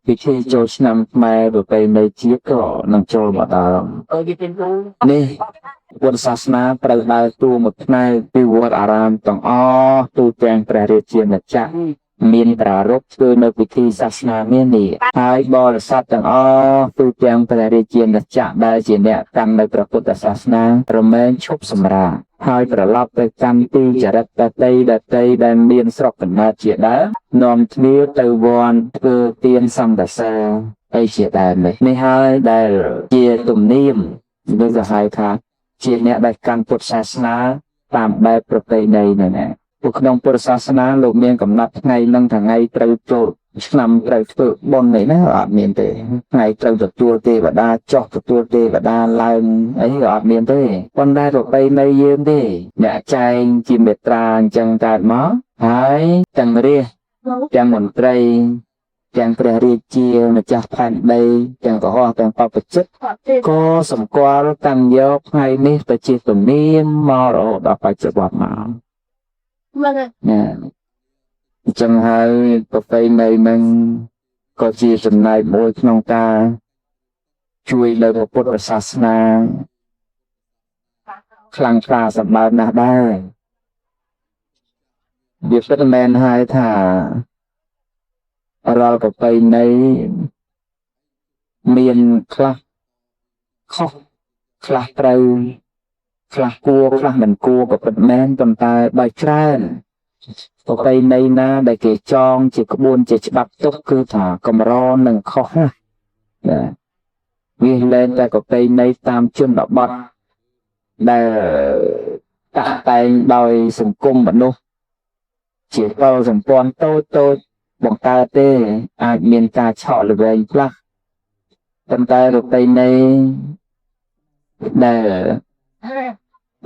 ពិធីចូលឆ្នាំខ្មែរប្រពៃណីជាតិក៏នឹងចូលមកដល់នេះពុទ្ធសាសនាត្រូវដើរតួមួយផ្នែកពីវត្តអារាមទាំងអស់ទូទាំងព្រះរាជាណាចក្រមានប្រារព្ធធ្វើនៅពិធីសាសនាមាននេះហើយបរិស័ទទាំងអស់ទូទាំងព្រះរាជាណាចក្រដែលជាអ្នកកាន់នៅព្រះពុទ្ធសាសនារមែងឈប់សម្រាកហើយត្រឡប់ទៅកាន់ទីចរិតដតីដែលមានស្រុកកំណើតជាដើមនាំគ្នាទៅវត្តធ្វើទានសន្តាសាអីជាដើមនេះហើយដែលជាទំនៀមដូចទៅហៅថាជាអ្នកដែលកាន់ពុទ្ធសាសនាតាមបែបប្រពៃណីនោះណាពួកក្នុងពុទ្ធសាសនាលោកមានកំណត់ថ្ងៃនឹងថ្ងៃត្រូវចូលឆ្នាំត្រូវធ្វើបុណ្យនេះណាអត់មានទេថ្ងៃត្រូវទទួលទេវតាចុះទទួលទេវតាឡើងអីក៏អត់មានទេប៉ុន្តែប្រពៃណីយើងទេអ្នកចែងជាមេត្រាអញ្ចឹងកើតមកហើយទាំងរាជទាំងមន្ត្រីទាំងព្រះរាជាម្ចាស់ផែនដីទាំងកុហកទាំងបព្វជិតក៏សម្គាល់តាំងយកថ្ងៃនេះទៅជាទំនៀមមករហូតដល់បច្ចុប្បន្នមកណាអញ្ចឹងហើយប្រពៃណីនឹងក៏ជាចំណែកមួយក្នុងការជួយលើព្រះពុទ្ធសាសនាខ្លាំងក្លាសម្បើមណាស់ដែរវាពិតមែនហើយថារាល់ប្រពៃណីមានខ្លះខុសខ្លះត្រូវខ្លះគួរខ្លះមិនគួរក៏ពិតមែនប៉ុន្តែបើច្រើនប្រពៃណីណាដែលគេចងជាក្បួនជាច្បាប់ទុកគឺថាកម្រនឹងខុសណាវាលែងតែប្រពៃណីតាមជនបទដែលតាក់តែងដោយសង្គមមនុស្សជាកលសម្ព័ន្ធតូចបង្កើតទេអាចមានការឆក់ល្វែងខ្លះប៉ុន្តែប្រពៃណីដែល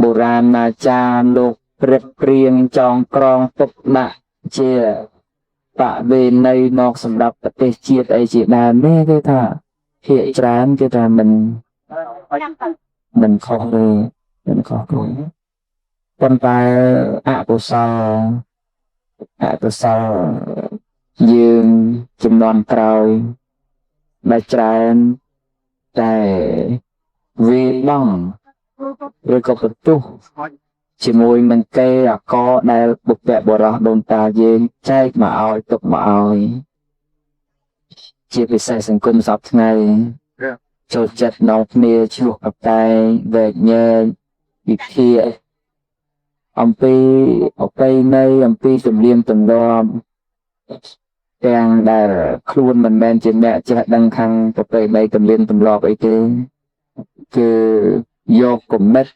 បុរាណអាចារ្យលោកព្រឹកព្រៀងចងក្រងទុកដាក់ជាបវេណីមកសម្រាប់ប្រទេសជាតិអីជាដើមនេះគឺថាភាគច្រើនគឺថាមិនខុសទេមិនខុសទេប៉ុន្តែអកុសលយើងចំនួនក្រោយដែលច្រើនតែវាបងឬក៏បន្ទុះជាមួយនឹងគេអកដែលបុព្វបុរសដូនតាយើងចែកមកឲ្យទុកមកឲ្យជាពិសេសសង្គមសពថ្ងៃចូលចិត្តនាំគ្នាឆ្លោះកតែងវែកញែកវិភាគអំពីប្រពៃណីអំពីជំនៀមទម្លាប់ទាំងដែលខ្លួនមិនមែនជាអ្នកចេះដឹងខាងប្រពៃណីជំនៀមទម្លាប់អីទេគឺយកគំនិត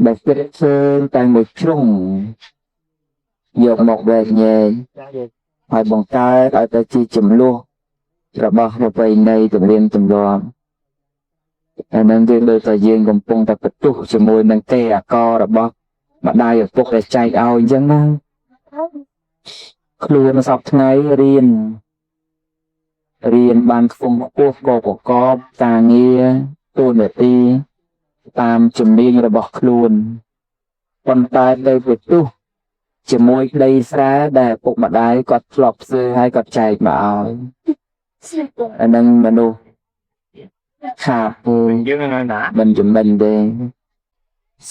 ដែលគិតឃើញតែមួយជ្រុងយកមកវែកញែកហើយបង្កើតឲ្យទៅជាចំនួនរបស់ប្រពៃណីជំនៀមទម្លាប់អានឹងគឺដូចតែយើងកំពុងតែបន្ទុះជាមួយនឹងទេអាកររបស់ម្ដាយឪពុកដែលចែកឲ្យអញ្ចឹងណាខ្លួនសពថ្ងៃរៀនបានខ្ពង់ខ្ពស់ក៏ប្រកបការងារទូនាទីតាមជំនាញរបស់ខ្លួនប៉ុន្តែទៅបន្ទុះជាមួយក្តីស្រែដែលឪពុកម្ដាយគាត់ធ្លាប់ធ្វើឲ្យគាត់ចែកមកឲ្យអានឹងមនុស្សខាតយើងណាមិនចំណេញទេ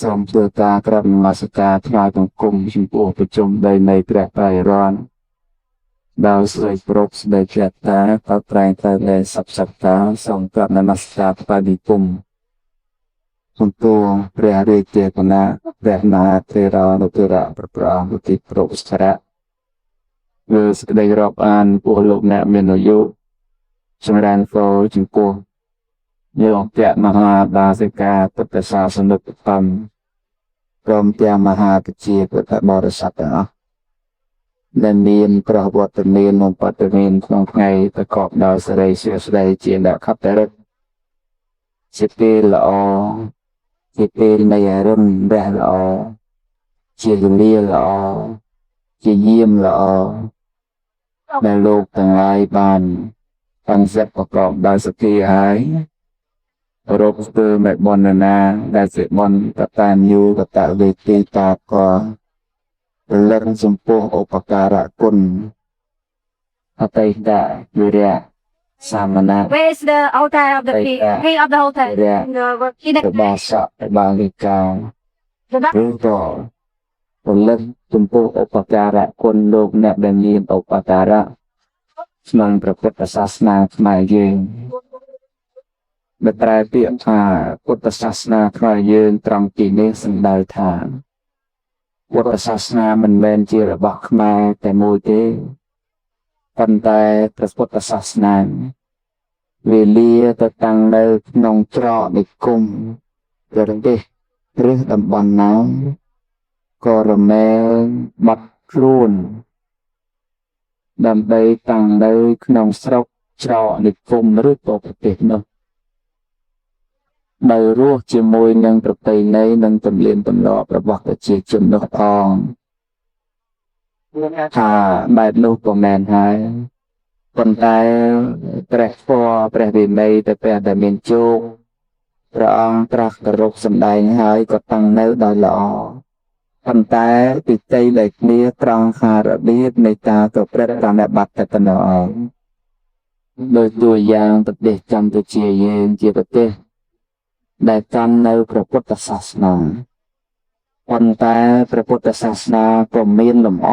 សូមធ្វើការក្រាបនមស្ការថ្វាយបង្គំចំពោះប្រជុំដីនៃព្រះបរិរានដោយស្រីប្រកស្ដីចេតតាក៏ត្រែងទៅដែលសព្វសត្តាសូមក្រាបនមស្ការបដិគុំសំទោព្រះរាជាគណៈព្រះមហាថេរានុទរៈប្រមុតិប្រពស្រៈគឺសេចក្តីរាប់អានពួកលោកអ្នកមានអាយុចម្រើនពរចំពោះយើងអគ្គមហាដាសិកាពុទ្ធសាសនិកកម្មព្រមទាំងមហាពជាពុទ្ធបរិស័ទទាំងអស់ដែលមានប្រវត្តិមាននិងបទមានក្នុងថ្ងៃប្រកបដោយសិរីសួស្តីជាលក្ខតរិទ្ធជាពេលល្អជាពេលនៃអរុណរះល្អជាវេលាល្អជាយាមល្អដែលលោកទាំងឡាយបានសិទ្ធប្រកបដោយសទ្ធាហើយរកស្ទើមេបនណាដែលសិបនកតានយុកតវេទីតាក៏រលឹកចំពោះឧបការៈគុណ អតីតវិរៈសាមណៈ Where is the altar of the king of the altar? របស់សក់របស់វិការឬក៏ពលិទ្ធចំពោះឧបការៈគុណលោកអ្នកដែលមានឧបការៈក្នុងព្រះពុទ្ធសាសនាខ្មែរយើងដែលប្រែពាក្យថាពុទ្ធសាសនាខ្មែរយើងត្រង់ទីនេះសំដៅថាពុទ្ធសាសនាមិនមែនជារបស់ខ្មែរតែមួយទេប៉ុន្តែព្រះពុទ្ធសាសនាវេលាទៅតាំងនៅក្នុងច្រកនិគមប្រទេសឬតំបន់ណាក៏រមែងបាត់ខ្លួនដើម្បីតាំងនៅក្នុងស្រុកច្រកនិគមឬក៏ប្រទេសនោះដោយរស់ជាមួយនឹងប្រពៃណីនិងទំនៀមទម្លាប់របស់ប្រជាជននោះផងថាបែបនោះក៏មែនហើយប៉ុន្តែព្រះធម៌ព្រះវិន័យតែព្រះដែលមានជោគព្រះអង្គត្រាស់គោរពសម្ដែងហើយក៏តាំងនៅដោយល្អប៉ុន្តែទីតីដែលគ្នាត្រង់ខារបៀបនៃការប្រព្រឹត្តប្រតិបត្តិតែប៉ុណ្ណោះឯងដោយតួយ៉ាងប្រទេសកម្ពុជាយើងជាប្រទេសដែលកាន់នៅព្រះពុទ្ធសាសនាប៉ុន្តែព្រះពុទ្ធសាសនាក៏មានលំអ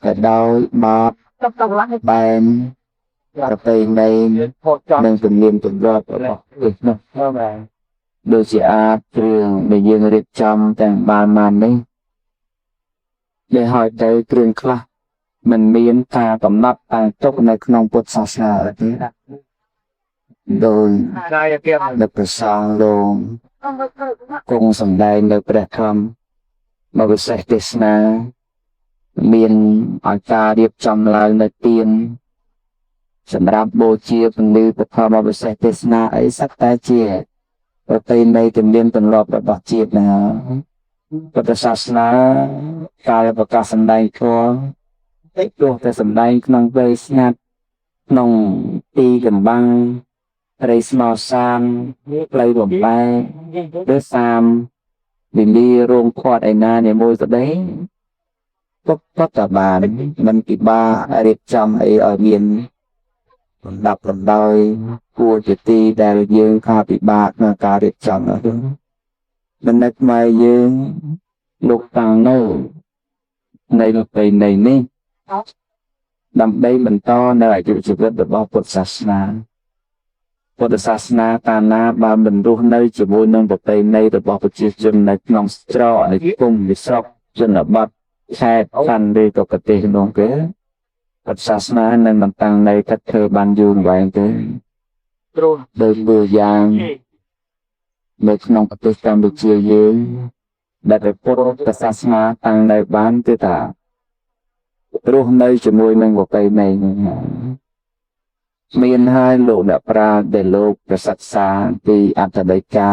ក៏ដោយបទបែនប្រពៃណីនិងទំនៀមទម្លាប់របស់ព្រះនោះដូចជាអាចគ្រឿងដែលយើងរៀបចំទាំងបាននេះដែលហើយទៅគ្រឿងខ្លះមិនមានការកំណត់តាំងទុកនៅក្នុងពុទ្ធសាសនាទេដោយនៅព្រះសង្ឃលោកគង់សម្ដែងនៅព្រះធម្មមកវិសេសទេសនាមានឲ្យការរៀបចំឡើងនៅទានសម្រាប់បូជាពន្លឺពធមវិសេសទេសនាអីសត្វតែជាប្រពៃណីទំនៀមទម្លាប់របស់ជាតិណាពុទ្ធសាសនាការប្រកាសសម្ដែងធម៌តិចទោះតែសម្ដែងក្នុងវ័យស្ងាត់ក្នុងទីកំបាំងព្រៃស្មៅសានផ្លូវបំបែឬសាមវិលីរោងផាត់ឯណានីមួយទៅដែរពុទ្ធតបានមិនពិបាករៀបចំអីឲ្យមានលំដាប់លំដោយគួរជាទីដែលយើងខាពិបាកក្នុងការរៀបចំនោះមិននឹកមកយើងលោកតាំងនៅនៃប្រពៃណីនេះដើម្បីបន្តនៅអាយុជីវិតរបស់ពុទ្ធសាសនាពុទ្ធសាសនាកាលណាបានបន្តរស់នៅជាមួយនឹងប្រពៃណីរបស់ប្រជាជននៅក្នុងច្រកនៃគុំវិស្រុកជនបទខេត្តខណ្ឌឬក៏ប្រទេសនោះគេពុទ្ធសាសនានឹងបន្តនៅកាត់ធ្វើបានយូរអង្វែងទេព្រោះដោយលើយ៉ាងនៅក្នុងប្រទេសកម្ពុជាយើងដែលពុទ្ធសាសនាតាំងនៅបានគឺថារស់នៅជាមួយនឹងប្រពៃណីនេះមានហើយលោកអ្នកប្រាជ្ញដែលលោកប្រសិទ្ធសាពីអត្តដីកា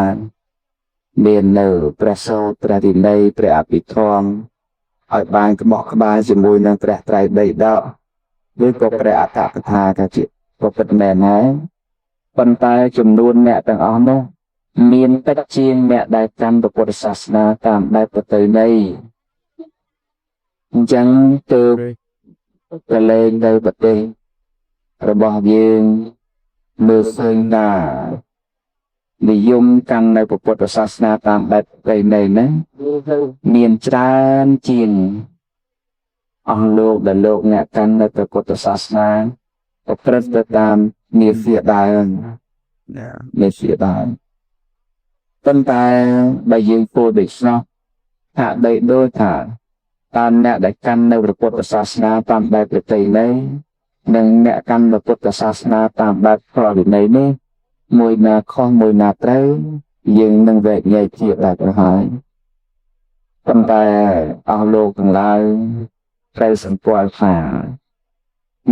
មាននៅព្រះសូត្រព្រះវិន័យព្រះអភិធម្មឲ្យបានក្បោះក្បាលជាមួយនឹងព្រះត្រៃបិដកឬក៏ព្រះអត្តកថាក៏ជាប្រពុតមែនហើយប៉ុន្តែចំនួនអ្នកទាំងអស់នោះមានតិចជាងអ្នកដែលកាន់ពុទ្ធសាសនាតាមបែបប្រពៃណីអញ្ចឹងទើបប្រឡែងនៅប្រទេសរបស់យើងមើលឃើញថានិយមកាន់នៅពុទ្ធសាសនាតាមបែបប្រពៃណីហ្នឹងមានច្រើនជាងអស់លោកដែលលោកអ្នកកាន់នៅពុទ្ធសាសនាប្រព្រឹត្តទៅតាមនាសៀដែរនាសៀដែរប៉ុន្តែបើយើងពោលដូច្នោះហាក់បីដូចថាតាមអ្នកដែលកាន់នៅពុទ្ធសាសនាតាមបែបប្រពៃណីនិងអ្នកកាន់នៅពុទ្ធសាសនាតាមបែបប្រពៃណីនេះមួយណាខុសមួយណាត្រូវយើងនឹងវែកញែកជាដែរទៅហើយប៉ុន្តែអស់លោកទាំងឡាយត្រូវសម្គាល់ថា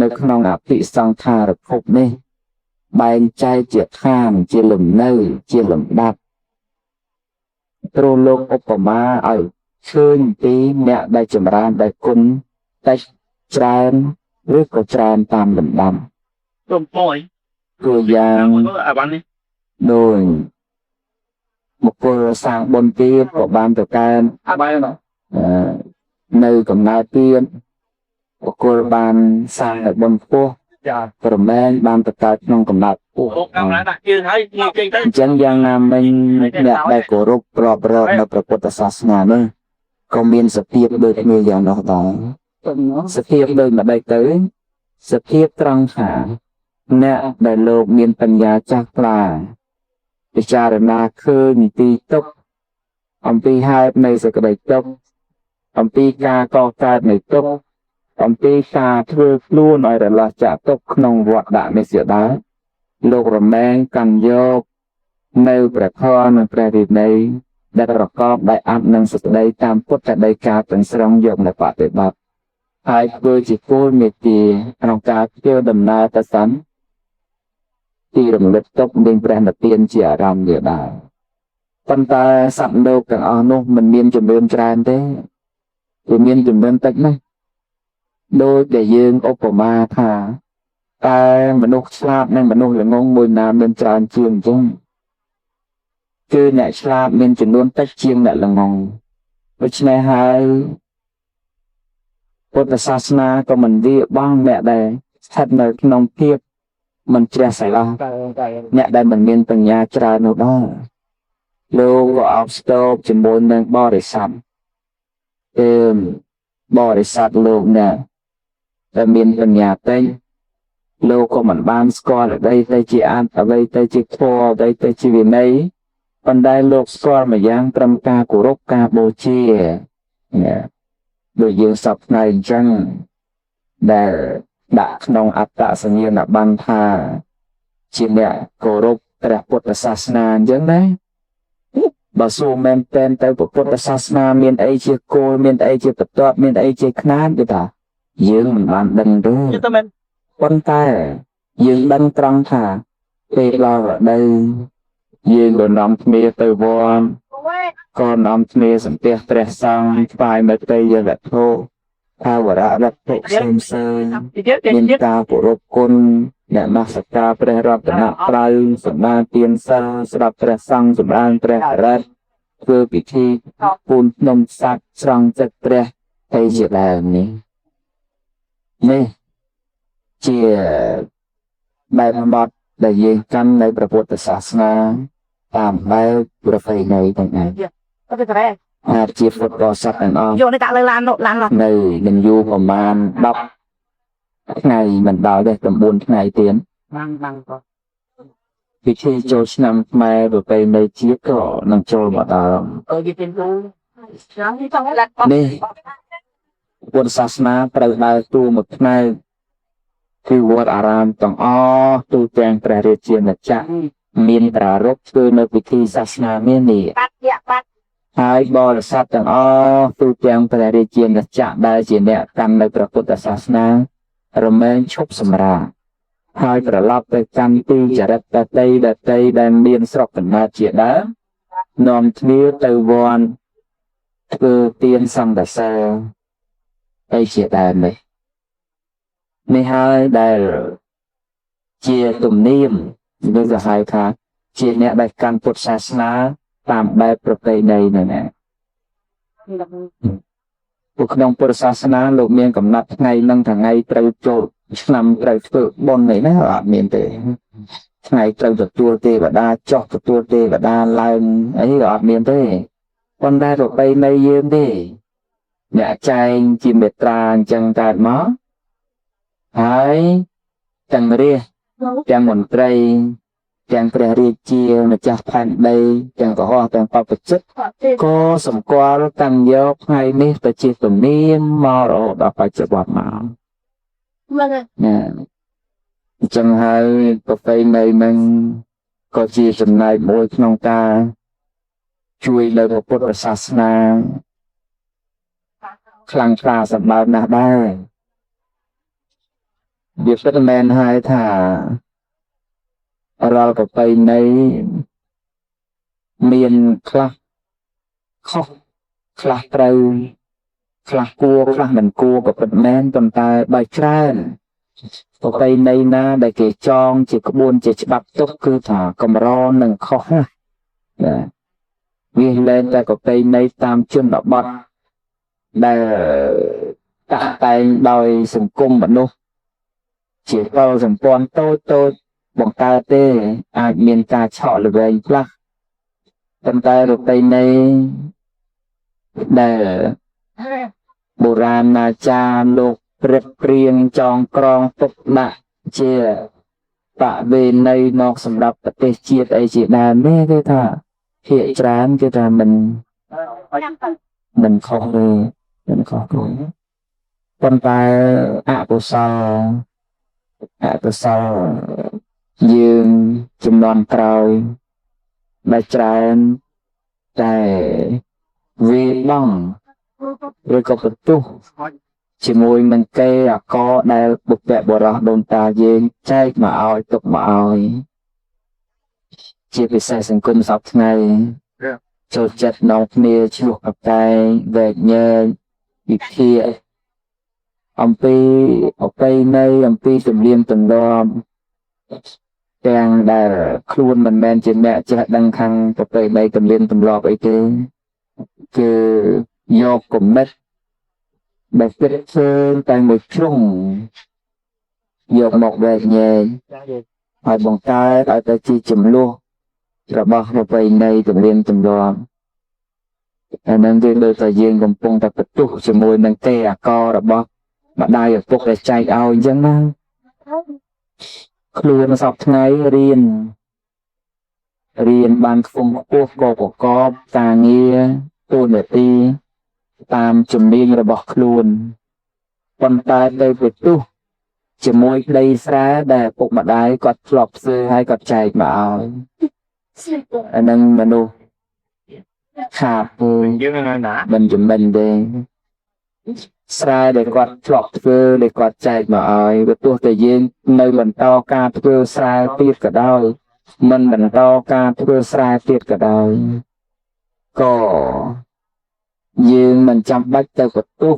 នៅក្នុងអភិសង្ខារភពនេះបែងចែកជាឋានជាលំនៅជាលំដាប់ព្រោះលោកឧបមាឲ្យឃើញពីអ្នកដែលចម្រើនដែលគុណតែច្រើនឬក៏ច្រើនតាមលំដាប់ទំពួយគឺយ៉ាងដូចបុគ្គលសាងបុណ្យទៀតក៏បានទៅកើននៅកំណើតទៀត បុគ្គលបានសាងនៅបុណ្យពោះប្រមែនបានទៅកើតក្នុងកំណត់ពោះអញ្ចឹងយ៉ាងណាមិញអ្នកដែលគោរពរាប់រត់នៅព្រះពុទ្ធសាសនានោះក៏មានសភាពដូចគ្នាយ៉ាងនោះដែរសភាពដូចម្ដេចទៅសភាពត្រង់ថាអ្នកដែលលោកមានបញ្ញាចាស់ក្លាពិចារណាឃើញទីទុក្ខអំពីហេតុនៃសេចក្តីទុក្ខអំពីការកកើតនៃទុក្ខអំពីការធ្វើខ្លួនឲ្យរលាស់ចាកទុក្ខក្នុងវដ្តដាក់នេះជាដែរលោករមែងកាន់យកនៅព្រះធម៌និងព្រះវិន័យដែលប្រកបដោយអត្តនិងសេចក្តីតាមពុទ្ធដីកាទាំងស្រុងយកនៅបប្រតិបត្តិហើយធ្វើជាគោលមេទាក្នុងការធ្វើដំណើរទៅសិនទីរំលឹកទុកមានព្រះនិព្វានជាអារម្មណ៍វាដែរប៉ុន្តែសត្វលោកទាំងអស់នោះមិនមានជំនឿច្រើនទេវាមានជំនឿតិចណាស់ដោយដែលយើងឧបមាថាតែមនុស្សឆ្លាតនិងមនុស្សល្ងងមួយណាមានច្រើនជាងអញ្ចឹងគឺអ្នកឆ្លាតមានចំនួនតិចជាងអ្នកល្ងងដូច្នេះហើយពុទ្ធសាសនាក៏មិនវាបងអ្នកដែលស្ថិតនៅក្នុងភាពមិនជ្រះស្រឡះអ្នកដែលមិនមានបញ្ញាច្រើននោះដែរលោកក៏អបស្ទប់ជាមួយនឹងបរិស័ទបរិស័ទលោកអ្នកតែមានបញ្ញាតិចលោកក៏មិនបានស្គាល់អ្វីទៅជាអត្តអ្វីទៅជាធម៌អ្វីទៅជាវិន័យប៉ុន្តែលោកស្គាល់មួយយ៉ាងត្រឹមការគោរពការបូជាដូចយើងសពថ្ងៃអញ្ចឹងដែលដាក់ក្នុងអត្តសញ្ញាណប័ណ្ណថាជាអ្នកគោរពព្រះពុទ្ធសាសនាអញ្ចឹងណាបើសួរមែនតែនទៅពុទ្ធសាសនាមានអីជាគោលមានអីជាបន្ទាប់មានអីជាខ្នាតទេតាយើងមិនបានដឹងទេប៉ុន្តែយើងដឹងត្រង់ថាពេលដល់រដូវយើងក៏នាំគ្នាទៅវត្តក៏នាំគ្នាសន្ទះព្រះសង្ឃថ្វាយមេត្តាយវត្ថុថាវរៈរត្ថុផ្សេងមានការគោរពគុណអ្នកនមស្ការព្រះរតនត្រ័យសម្ដែងទានសិលស្ដាប់ព្រះសង្ឃសម្ដែងព្រះអរិយធ្វើពិធីពូនភ្នំស័ក្តិស្រង់ចិត្តព្រះហើយជាដើមនេះជាបែបបទដែលយើងកាន់នៅព្រះពុទ្ធសាសនាតាមបែបប្រពៃណីទាំងឯងអាចជាពុទ្ធបរិស័ទទាំងអស់យកនេះដាក់លើឡាននៅនឹងយូរប្រហែល10ថ្ងៃមិនដល់ទេ9ថ្ងៃទៀតបានក៏ពិធីចូលឆ្នាំខ្មែរប្រពៃណីជាតិក៏នឹងចូលមកដល់និយាយទៅនេះពុទ្ធសាសនាត្រូវដើរតួមួយផ្នែកគឺវត្តអារាមទាំងអស់ទូទាំងព្រះរាជាណាចក្រមានប្រារព្ធធ្វើនៅពិធីសាសនាមាននេះហើយបរិស័ទទាំងអស់ទូទាំងព្រះរាជាណាចក្រដែលជាអ្នកកាន់នៅព្រះពុទ្ធសាសនារមែងឈប់សម្រាកហើយត្រឡប់ទៅកាន់ទីចរិតដតីដែលមានស្រុកកំណើតជាដើមនាំគ្នាទៅវត្តធ្វើទានសង្ឃសើហើយជាដើមនេះហើយដែលជាទំនៀមយើងจะហៅថាជាអ្នកដែលកាន់ពុទ្ធសាសនាតាមបែបប្រពៃណីនោះណាពួកក្នុងពុទ្ធសាសនាលោកមានកំណត់ថ្ងៃនិងថ្ងៃត្រូវចូលឆ្នាំត្រូវធ្វើបុណ្យនេះណាអត់មានទេថ្ងៃត្រូវទទួលទេវតាចុះទទួលទេវតាឡើងអីក៏អត់មានទេប៉ុន្តែប្រពៃណីយើងទេអ្នកចែងជាមេត្រាអញ្ចឹងកើតមកហើយទាំងរាជទាំងមន្ត្រីទាំងព្រះរាជាម្ចាស់ផែនដីទាំងកុហកទាំងបព្វជិតក៏សម្គាល់តាំងយកថ្ងៃនេះទៅជាទំនៀមមករហូតដល់បច្ចុប្បន្នមកណាអញ្ចឹងហើយប្រពៃណីនឹងក៏ជាចំណែកមួយក្នុងការជួយលើព្រះពុទ្ធសាសនាខ្លាំងក្លាសម្បើមណាស់ដែរវាពិតមែនហើយថារាល់ប្រពៃណីមានខ្លះខុសខ្លះត្រូវខ្លះគួរខ្លះមិនគួរក៏ពិតមែនប៉ុន្តែបើច្រើនប្រពៃណីណាដែលគេចងជាក្បួនជាច្បាប់ទុកគឺថាកម្រនឹងខុសណាវាលែងតែប្រពៃណីតាមជនបទដែល តាក់តែងដោយសង្គមមនុស្សជាកលសម្ព័ន្ធតូចបង្កើតទេអាចមានការឆក់ល្វែងខ្លះប៉ុន្តែប្រពៃណីដែលបុរាណអាចារ្យលោកព្រឹកព្រៀងចងក្រងទុកដាក់ជាបវេណីមកសម្រាប់ប្រទេសជាតិអីជាដើមនេះគឺថាភាគច្រើនគឺថាមិនខុសទេមិនខុសទេប៉ុន្តែអកុសលយើងចំនួនក្រោយដែលច្រើនតែវាបងឬក៏បន្ទុះជាមួយនឹងគេអកដែលបុព្វបុរសដូនតាយើងចែកមកឲ្យទុកមកឲ្យជាពិសេសសង្គមសពថ្ងៃចូលចិត្តនាំគ្នាឈ្លោះកតែងវែកញែកវិភាគអំពីអបិន័យអំពីជំនាញទម្លាប់ទាំងដែលខ្លួនមិនមែនជាអ្នកចេះដឹងខាងប្រពៃណីទម្លាប់ទម្លាប់អីទេគឺយកគំនិតដែលគិតឃើញតែមួយជ្រុងយកមកវែកញែកហើយបង្កើតឲ្យទៅជាចំនួនរបស់ប្រពៃណីទម្លាប់ទម្លាប់អានឹងគឺដូចតែយើងកំពុងតែបន្ទុះជាមួយនឹងទេអាកររបស់ម្ដាយឪពុកដែលចែកឲ្យអញ្ចឹងណាខ្លួនសពថ្ងៃរៀនបានខ្ពង់ខ្ពស់ក៏ប្រកបការងារទូនាទីតាមជំនាញរបស់ខ្លួនប៉ុន្តែទៅបន្ទុះជាមួយក្តីស្រែដែលពុកម្ដាយគាត់ធ្លាប់ធ្វើឲ្យគាត់ចែកមកឲ្យអានឹងមនុស្សខាតយើងណាមិនចំណេញទេស្រែដែលគាត់ធ្លាប់ធ្វើដែលគាត់ចែកមកឲ្យវាទោះតែយើងនៅបន្តការធ្វើស្រែទៀតក៏ដោយមិនបន្តការធ្វើស្រែទៀតក៏ដោយក៏យើងមិនចាំបាច់ទៅបន្ទោស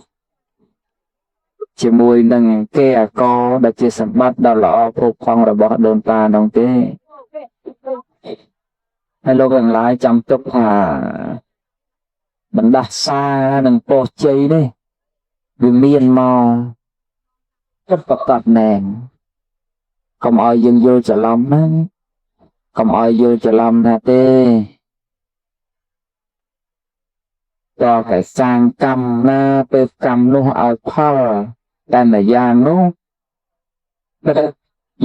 ជាមួយនឹងគេអកដែលជាសម្បត្តិដ៏ល្អព្រោះផង់របស់ដូនតានោះទេហើយលោកទាំងឡាយចាំទុកថាបណ្ដាសានិងពោជ័យនេះវាមានមកពិតប្រាកដណែនកុំឲ្យយើងយល់ច្រឡំណាកុំឲ្យយល់ច្រឡំថាទេតើតែសាងកម្មណាពេលកម្មនោះឲ្យផលតែម្យ៉ាងនោះ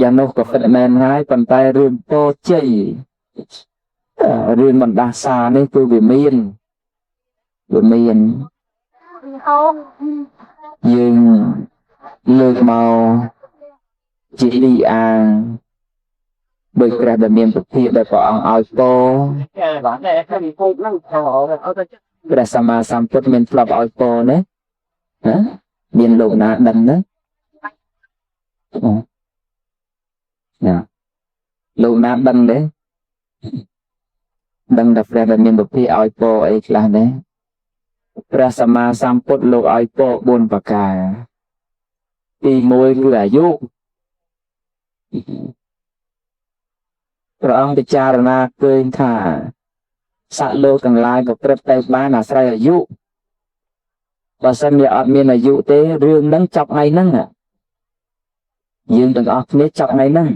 យ៉ាងនោះក៏ពិតមែនហើយប៉ុន្តែរឿងពោជ័យរឿងបណ្ដាសានេះគឺវាមានយើងលើកមកជាលីអាដោយព្រះដែលមានពភាកដែលព្រះអង្គឲ្យពោព្រះសម្មាសម្ពុទ្ធមានធ្លាប់ឲ្យពោណាមានលោកណាដឹងណាលោកណាដឹងទេដឹងតែព្រះដែលមានពភាកឲ្យពោអីខ្លះទេព្រះសម្មាសម្ពុទ្ធលោកឲ្យពោ4ប្រការទី1គឺអាយុព្រះអង្គពិចារណាឃើញថាសត្វលោកទាំងឡាយក៏ព្រឹត្តទៅបានអាស្រ័យអាយុបើសិនជាអត់មានអាយុទេរឿងហ្នឹងចប់ថ្ងៃហ្នឹងយើងទាំងអស់គ្នាចប់ថ្ងៃហ្នឹង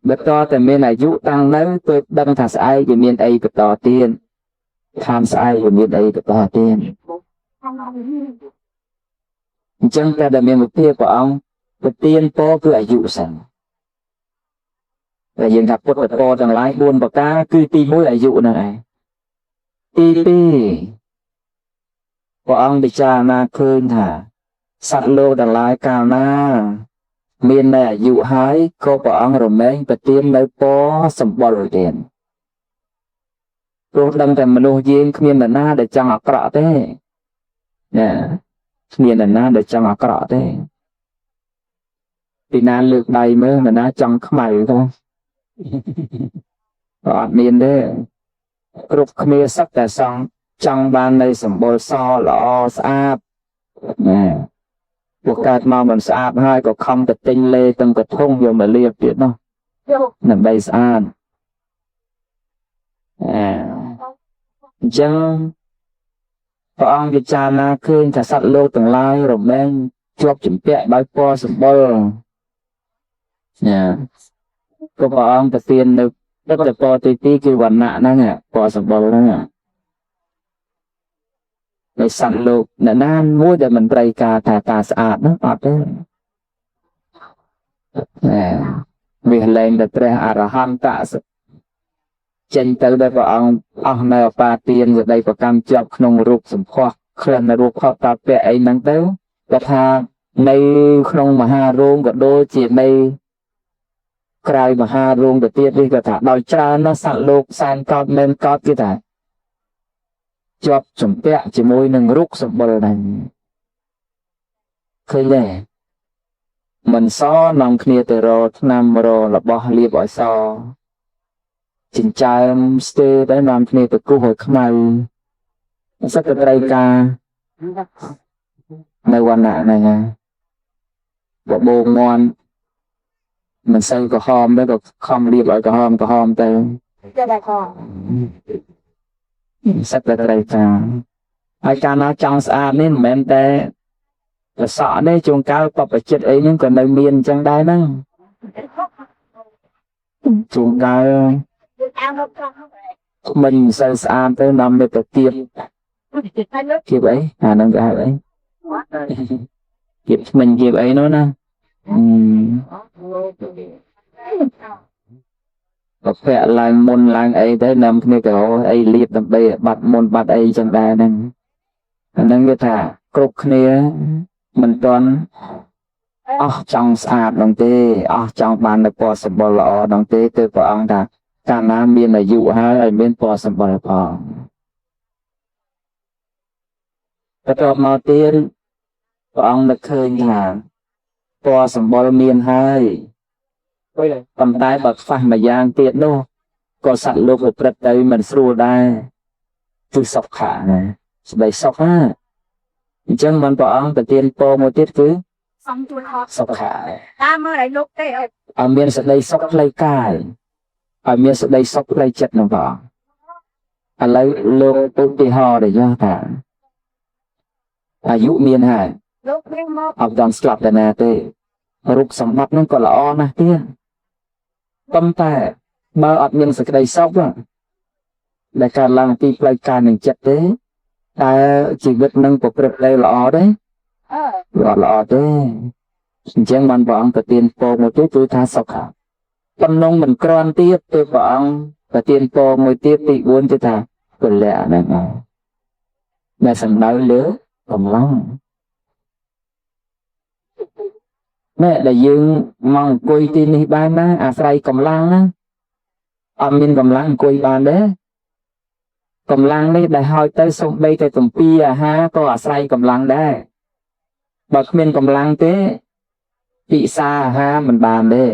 បើតតែមានអាយុតាំងនៅទើបដឹងថាស្អែកវាមានអីបន្តទៀតខាងស្អែកវាមានអីបន្តទៀតអញ្ចឹងតែដែលមានវិភាព្រះអង្គប្រទានពរគឺអាយុសិនតែយើងថាពុទ្ធពរទាំងឡាយ4ប្រការគឺទី1អាយុហ្នឹងឯងទី2ព្រះអង្គពិចារណាឃើញថាសត្វលោកទាំងឡាយកាលណាមាននៅអាយុហើយក៏ព្រះអង្គរមែងប្រទាននៅពរសម្បុរទៀតព្រោះដឹងតែមនុស្សយើងគ្មាននរណាដែលចង់អាក្រក់ទេណាគ្មាននរណាដែលចង់អាក្រក់ទេពីណាលើកដៃមើលនរណាចង់ខ្មៅទេក៏អត់មានទេគ្រប់គ្នាសឹកតែចង់បាននៅសម្បុរសល្អស្អាតណាពួកកើតមកមិនស្អាតហើយក៏ខំទៅទិញលេទាំងកធុងយកមកលាបទៀតនោះដើម្បីស្អាតអញ្ចឹង ព្រះអង្គពិចារណាឃើញថាសត្វលោកទាំងឡាយរមែងជាប់ជំពាក់ដោយពណ៌សម្បុរណាក៏ព្រះអង្គប្រទាននៅទឹកតែពណ៌ទី2គឺវណ្ណៈហ្នឹងពណ៌សម្បុរហ្នឹងនៃសត្វលោកអ្នកណាមួយដែលមិនត្រូវការថាការស្អាតហ្នឹងអត់ទេវាលែងតែព្រះអរហន្តចេញទៅដោយព្រះអង្គអស់នៅអបាទានសេចក្តីប្រកម្មជាប់ក្នុងរូបសម្ផស្សក្លិនរូបខតតពៈអីហ្នឹងទៅគាត់ថានៅក្នុងមហារោងក៏ដូចជានៅក្រៅមហារោងទៅទៀតនេះគាត់ថាដោយច្រើនណាស់សត្វលោកសែនកោតមែនកោតគេថាជាប់ជំពាក់ជាមួយនឹងរូបសម្បុរហ្នឹងឃើញទេមិនសនាំគ្នាទៅរកឆ្នាំរករបស់លៀបឲ្យសចិញ្ចើមស្ទើរតែនាំគ្នាទៅគោះឲ្យខ្មៅសក្តិត្រូវការនៅវណ្ណៈហ្នឹងបបោងមន់មិនសូវក្រហមទេក៏ខំលៀបឲ្យក្រហមទៅសក្តិត្រូវការហើយកាលណាចង់ស្អាតនេះមិនមែនតែប្រសក់ទេជួនកាលបបចិត្តអីហ្នឹងក៏នៅមានអញ្ចឹងដែរហ្នឹងជួនកាលមិនសូវស្អាតទៅនាំទៅទៅទៀតគៀបអីអាហ្នឹងគេហៅអីគៀបថ្មិញគៀបអីនោះណាប្រភពឡើងមុនឡើងអីទៅនាំគ្នាទៅអីលៀបដើម្បីបាត់មុនបាត់អីចឹងដែរហ្នឹងអាហ្នឹងគេថាគ្រប់គ្នាមិនទាន់អស់ចង់ស្អាតនោះទេអស់ចង់បាននៅពណ៌សម្បុរល្អនោះទេគឺព្រះអង្គថាកាលណាមានអាយុហើយឲ្យមានពណ៌សម្បុរផងបន្ទាប់មកទៀតព្រះអង្គនឹកឃើញថាពណ៌សម្បុរមានហើយប៉ុន្តែបើខ្វះមួយយ៉ាងទៀតនោះក៏សត្វលោកប្រព្រឹត្តទៅមិនស្រួលដែរគឺសុខៈណាស្ដីសុខណាអញ្ចឹងបានព្រះអង្គប្រទានពរមួយទៀតគឺសំជួនហត់សុខៈតាមមើលឲ្យលោកទេឲ្យមានសេចក្តីសុខផ្លូវកាយឲ្យមានសេចក្តីសុខផ្លូវចិត្តនោះបងឥឡូវលោកឧទាហរណ៍ដែរថាអាយុមានហើយលោកព្រៀងមកអត់ដល់ស្លាប់តាណាទេរូបសម្បត្តិនោះក៏ល្អណាស់ទៀតប៉ុន្តែបើអត់មានសេចក្តីសុខដែលកើតឡើងពីផ្លូវកាយនិងចិត្តទេតែជីវិតនឹងប្រព្រឹត្តទៅល្អទេល្អទេអញ្ចឹងបានព្រះអង្គប្រទានពរមួយទៀតគឺថាសុខៈប៉ុណ្ណឹងមិនក្រាន់ទៀតទេព្រះអង្គប្រទានពរមួយទៀតទី4គឺថាពលៈហ្នឹងដែលសំដៅលើកម្លាំងណែដែលយើងមកអង្គុយទីនេះបានណាអាស្រ័យកម្លាំងណាអត់មានកម្លាំងអង្គុយបានទេកម្លាំងនេះដែលហើយទៅសំបីតែទំពីអាហារក៏អាស្រ័យកម្លាំងដែរបើគ្មានកម្លាំងទេពិសាអាហារមិនបានទេ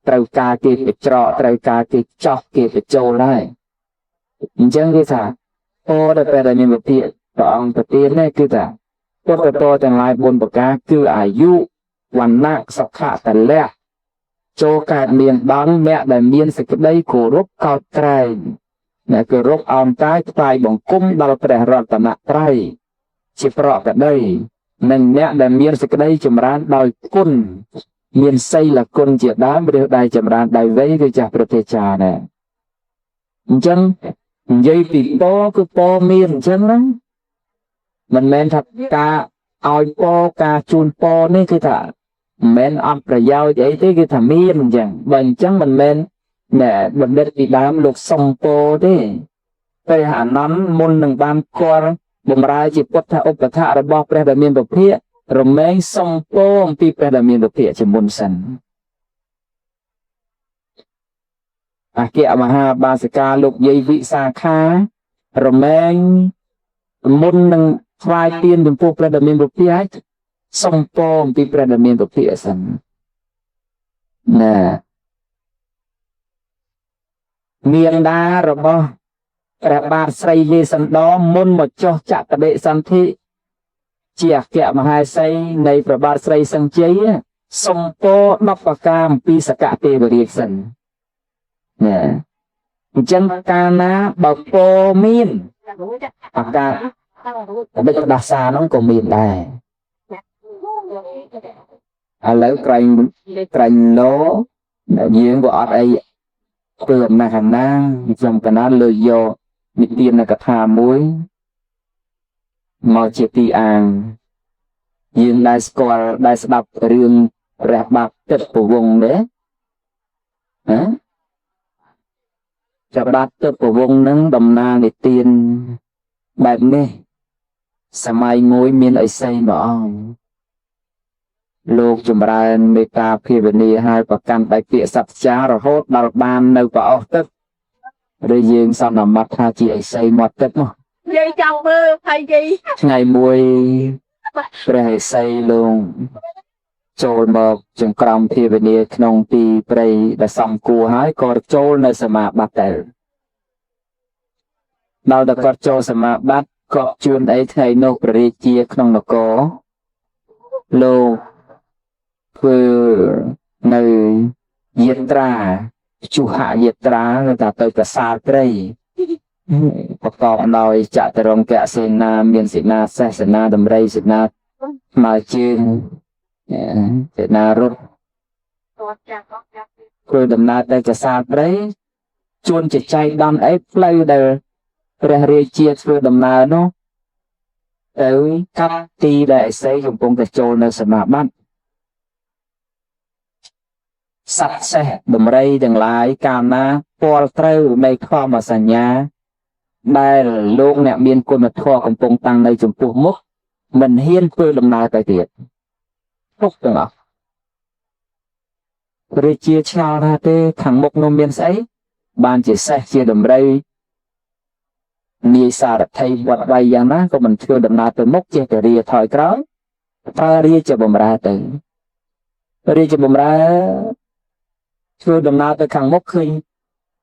ត្រូវការគេបច្រកត្រូវការគេចោះគេបញ្ចូលហើយអញ្ចឹងគេថាពរដែលព្រះមានវិធាព្រះអង្គប្រទាននេះគឺថាពុទ្ធពរទាំងឡាយ4ប្រការគឺអាយុវណ្ណៈសុខៈតលៈចូលកើតមានដល់អ្នកដែលមានសេចក្តីគោរពកោតក្រែងអ្នកគោរពអោនកាយថ្វាយបង្គំដល់ព្រះរតនត្រ័យជាប្រកដីនិងអ្នកដែលមានសេចក្តីចម្រើនដោយគុណមានសីលគុណជាដើមឬដែលចម្រើនដោយវ័យគឺចាស់ប្រតិចារដែរអញ្ចឹងនិយាយពីពរគឺពរមានអញ្ចឹងណាមិនមែនថាការឲ្យពរការជូនពរនេះគឺថាមិនមែនអត់ប្រយោជន៍អីទេគឺថាមានអញ្ចឹងបើអញ្ចឹងមិនមែនណែបណ្ឌិតពីដើមលោកសុំពរទេព្រះអានន្ទមុននឹងបានគាល់បម្រើជាពុទ្ធឧបថៈរបស់ព្រះដែលមានពភាករមែងសុំពរអំពីព្រះដែលមានពភាកជាមុនសិនអគ្គមហាបាសិកាលោកយាយវិសាខារមែងមុននឹងថ្វាយទានចំពោះព្រះដែលមានពភាកហើយសុំពរអំពីព្រះដែលមានពភាកសិនណែមានដារបស់ព្រះបាទស្រីយេសន្តរមុនមកចុះចក្បដិសន្ធិជាអគ្គមហេសីនៃព្រះបាទស្រីសង្ជ័យសុំពរ10ប្រការអំពីសកទេវរាជសិនណែអញ្ចឹងកាលណាបើពរមានអាការ Bây giờ đa xa nó cũng miền đài lấy cành lố diễn của ở đây tường là hành năng dòng cả nó lời vô bị tiền là cả thà muối mò chia ti ang diễn đại score đại đọc riêng rap bạc chất của vùng đấy hảจะบัดเตอร์ประวงนั้นดำนาในเตียนแบบนี้สมัยงวยมีนไอไซหนอโลกจุมรายเมตาพิบณีให้ประกันไปเปียสัจจาระโหดดาบานในป่าออกตึกเรียงสอนมัดทาจีไอไซหมดตึกมั้ง dây trong mơ hay gì ไงมวยเปรย์ไซลงโจลบอกจึงกรองพิบณีขนมปีเปรย์แต่สองกูหายก็โจลในสมาบัตเตอร์เราแต่ก็โจสมาบัตก็ชวนไอ้ไทยนกประเจียขนมนกโลกเพื่อในเยตราชูหะเยตราแต่ตัวกษาเปรย์ประกอบโดยจัตรงแกะเสนาเมียนศินาเสนาดำไรศินามาจืนเสนารุดคือดำนาแต่กษาเปรย์ชวนจิตใจดำไอ้เพลย์เดอพระเรียเจียคือดำนาโนเอ้ยกับตีได้ใส่ของปงแต่โจในสมาบัติสัตว์เสดำไรดังหลายกามนะปอลเตอร์ในข้อมาสัญญาได้โลกเนี่ยมีคนมาทอของปงตังในจมพูมุกมันเฮียนเพื่อดำนาไปเตียดทุกตัวพระเจียชาวนาเตขังมกนมเมียนใสบานจีเสเจียดำไรมีสารไทยวัดใบอย่างนั้นก็มันเชื่อดำนาเป็นมกเจตเรียถอยกร้อยถ้าเรียจะบ่มราตึงเรียจะบ่มราเชื่อดำนาไปขังมกเคย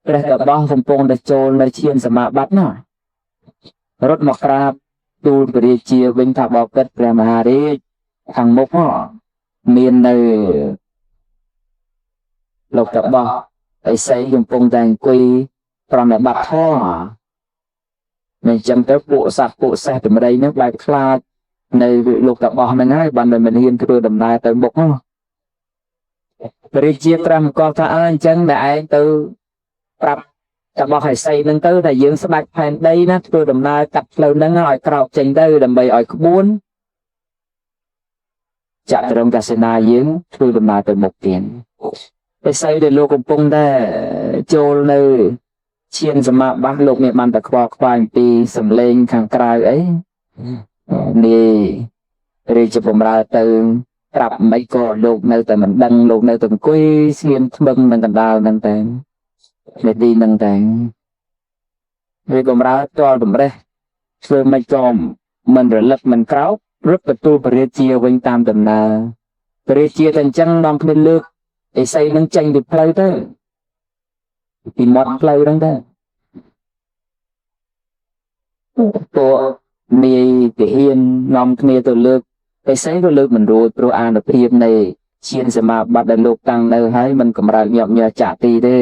แต่กับบ้องสมปงได้โจรได้เชียนสมาบัติน่ะรถมกราบดูเรียเจียวิ่งทับบอกเกิดแปลมหาเรียขังมกเมียนในหลบกับบ้องไอ้ใส่สมปงแดงกุยปรามบัดท่อmình chăm tới bộ xe từ đây nước bài cloud này lục tập bò mình hay bạn mình hiên thừa đầm này tới bốc nó rồi chia trăm con thà anh chân đại từ tập tập bò hải xây nâng tới là dưỡng sẽ bạch phèn đây nó thừa đầm này tập lâu nâng hỏi cào trình đây đầm bầy hỏi bốn chặt trong casino dưỡng thừa đầm này tới một tiền cái xây để lục cùng đây trôi nơiเชียนสมาบ้านโลกเนี่ยมันแต่ควายปีสำเร็จขังกลายไอ้นี่เรียจะผมราตื่นปรับไม่ก็โลกในแต่มันดังโลกในแต่กุ้ยเชียนบึงนั่งกันดาวนั่งแต่งไม่ดีนั่งแต่งเรียผมราตัวผมเลยเชื่อไม่จอมมันระลึกมันเก้ารึกประตูปริเจียวิ่งตามตำนาปริเจียแต่จังน้องเป็นเลือกไอ้ใส่นั่งจังดิเพลย์เตอร์thì một lâu đó đóตัวมีแต่เฮียนนอมเมียตัวเลือกไปใช้ตัวเลือกมันรู้ตัวอ่านแบบเพียบในเชียนสมาบัติลูกตั้งในให้มันกำลังหยอบหยาจ่าตีได้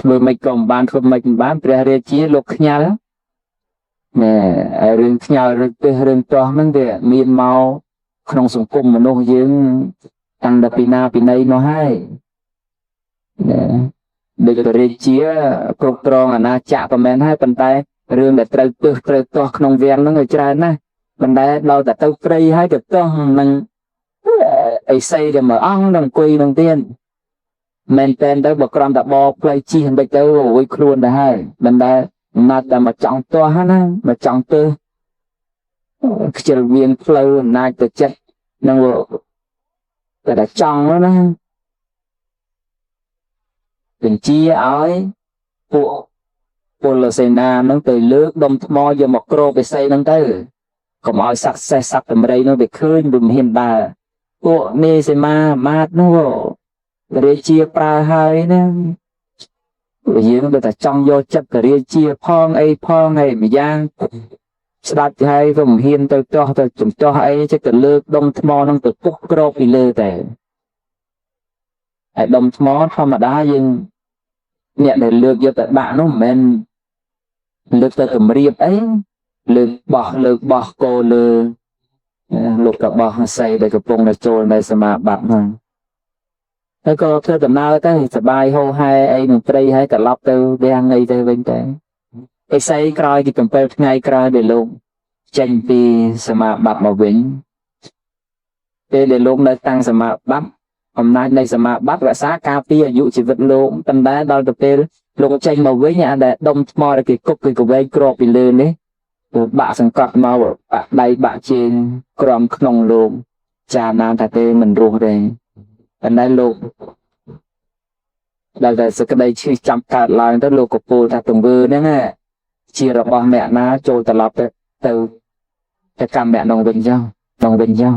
เมื่อไม่กลมบ้านเมื่อไม่กลมบ้านเปรียเรียจีลูกขยันเนี่ยเรื่องขยันเรื่องตัวมันเดี๋ยมีเมาขนมสงกุมมันโน้ยืงตั้งแต่ปีหน้าปีนี้มาให้เด็กเรียเชียกรุบกรองนะจ่าประมาณให้ปันไตเรื่องแต่เตยตัวขนมเวียนนั่งอยู่ใจนะปันไตเราแต่เตยเตยให้กับตัวมันไอใส่เดี๋ยวมาอ้องดังกุยดังเตี้ยนแมนเต้นได้บอกกรอนแต่บอกไปชี้หันไปเจอโอ้ยครวนได้ให้ปันไตมาแต่มาจังตัวฮะนะมาจังตัวจะเวียนเพลย์นายตัวเจ็ดนั่งแต่จังแล้วนะเป็นชี้อ้อยพวกเราเสนานั่งตื่นเลือกดมมอจะหมกโกรไปใส่นั่งเตอก็มาสักสักแต่ไม่ได้นั่งไปคืนบุญเห็นบ่าพวกนี่เสมาดนู่นเรียเชียปลาหายนั่งยืนแต่จ้องโยจับกับเรียเชียพองไอ้ไม่ย่างสลัดให้ก็มึงเห็นตัวจุ่มตัวไอ้จะตื่นเลือกดมมอนั่งตื่นปุ๊กโกรไปเลยแต่ไอ้ดมมอธรรมดายังเนี่ยđể lược vô tại bạn nó mình lược tới cầm riệp ấy លើកបោះគោលើលោកកបោះស័យដែលកំពុងតែចូលនៅសមាបត្តិហ្នឹងហើយក៏ធ្វើដំណើរទៅសបាយហូរហែអីនឹងព្រៃហើយត្រឡប់ទៅវាំងអីទៅវិញទៅឥសីក្រោយពី7ថ្ងៃក្រោយដែលលោកចេញពីសមាបត្តិមកវិញពេលដែលលោកនៅតាំងសមាបត្តិអំណាចនៃសមាបត្តិរក្សាការពារអាយុជីវិតលោកប៉ុន្តែដល់ទៅពេលលោកចេញមកវិញអាដែលដុំថ្មដែលគេគប់គេកវែងគ្រាប់ពីលើនេះបាក់សង្កត់មកបាក់ដៃបាក់ជើងក្រំក្នុងលោកចាណាថាទេមិនរស់ទេប៉ុន្តែលោកដែលតែសក្តីឈឺចាំកើតឡើងទៅលោកក៏ពោលថាទង្វើហ្នឹងជារបស់អ្នកណាចូលត្រឡប់ទៅកម្មអ្នកនោះវិញចុះ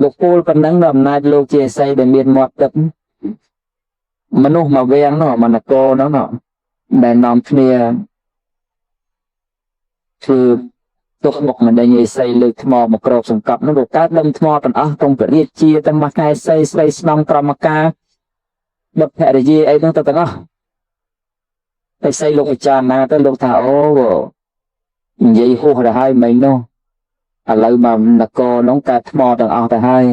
លោកពោលប៉ុណ្ណឹងនៅអំណាចលោកជាឥសីដែលមានមាត់ទឹកមនុស្សមកវាំងនោះមនកោនោះដែលនាំគ្នាគឺទុកមុខមិនដេញឥសីលើកថ្មមកគ្របសង្កត់នោះលោកកើតដុំថ្មទាំងអស់ក្នុងពរាជាទាំងមកខែឥសីស្រីស្នំក្រមការបុព្វភរិយាអីហ្នឹងទៅទាំងអស់ឥសីលោកពិចារណាទៅលោកថាអូនិយាយហួសទៅហើយមិញនោះឥឡូវមកនគរនោះកើតថ្មទាំងអស់ទៅហើយ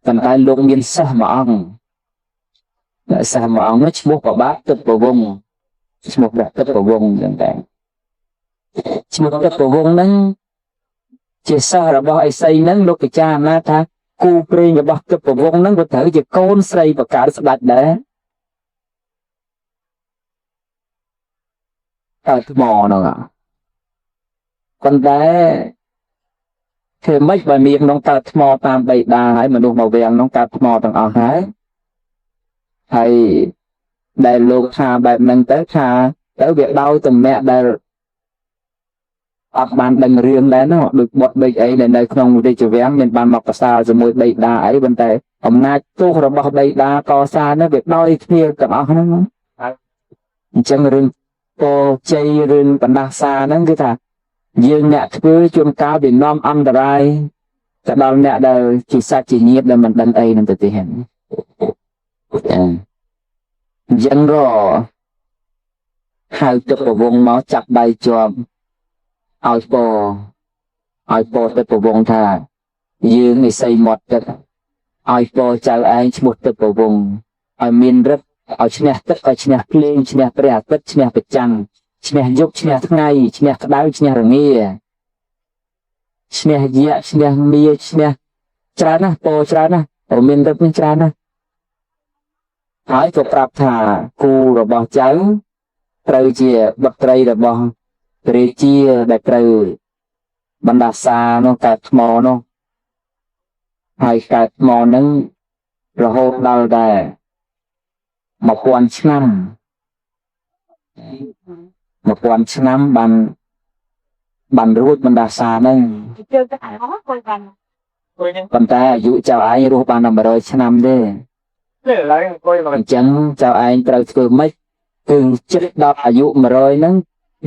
ប៉ុន្តែលោកមានសិស្សមួយអង្គនោះឈ្មោះប្របាទទឹកប្រវងឈ្មោះព្រះទឹកប្រវងចឹងតែឈ្មោះទឹកប្រវងហ្នឹងជាសិស្សរបស់ឥសីហ្នឹងលោកពិចារណាថាគូព្រេងរបស់ទឹកប្រវងហ្នឹងក៏ត្រូវជាកូនស្រីបកើតស្ដេចដែរកើតថ្មហ្នឹងប៉ុន្តែធ្វើម៉េចបើនាងក្នុងកើតថ្មតាមបៃតាហើយមនុស្សមកវាំងក្នុងកើតថ្មទាំងអស់ហើយដែលលោកថាបែបហ្នឹងទៅថាទៅវាដោយតំណាក់ដែលអត់បានដឹងរឿងដែរនោះដូចបុតដូចអីដែលនៅក្នុងរាជវាំងមានបានមកប្រសាលជាមួយបៃតាអីប៉ុន្តែអំណាចទោសរបស់បៃតាកសានោះវាដោយគ្នាទាំងអស់ហ្នឹងអញ្ចឹងរឿងពោជ័យរឿងបណ្ដាសាហ្នឹងគឺថាយើងអ្នកធ្វើជួនកាលវានាំអន្តរាយទៅដល់អ្នកដែលជាសាច់ជាញាតិដែលមិនដឹងអីនឹងទៅទេហ្នឹងអញ្ចឹងក៏ហៅទឹកប្រវងមកចាប់ដៃជាប់ឲ្យពោទឹកប្រវងថាយើងនិស័យមាត់ទឹកឲ្យពោចៅឯងឈ្មោះទឹកប្រវងឲ្យមានរិទ្ធឲ្យឈ្នះទឹកឲ្យឈ្នះភ្លេងឈ្នះព្រះអាទិត្យឈ្នះព្រះច័ន្ទឈ្នះយប់ឈ្នះថ្ងៃឈ្នះក្តៅឈ្នះរងាឈ្នះយៈឈ្នះមាឈ្នះច្រើនណាស់ពោច្រើនណាស់ព្រមមានរិទ្ធនេះច្រើនណាស់ហើយក៏ប្រាប់ថាគូរបស់ចៅត្រូវជាបុត្រីរបស់រាជាដែលត្រូវបណ្ដាសានោះកើតថ្មនោះហើយកើតថ្មនឹងរហូតដល់តែ1000ឆ្នាំបានរួចបណ្ដាសានឹងប៉ុន្តែអាយុចៅឯងរស់បានតែ100ឆ្នាំទេអញ្ចឹងចៅឯងត្រូវធ្វើម៉េចគឺចិត្តដល់អាយុ100ហ្នឹង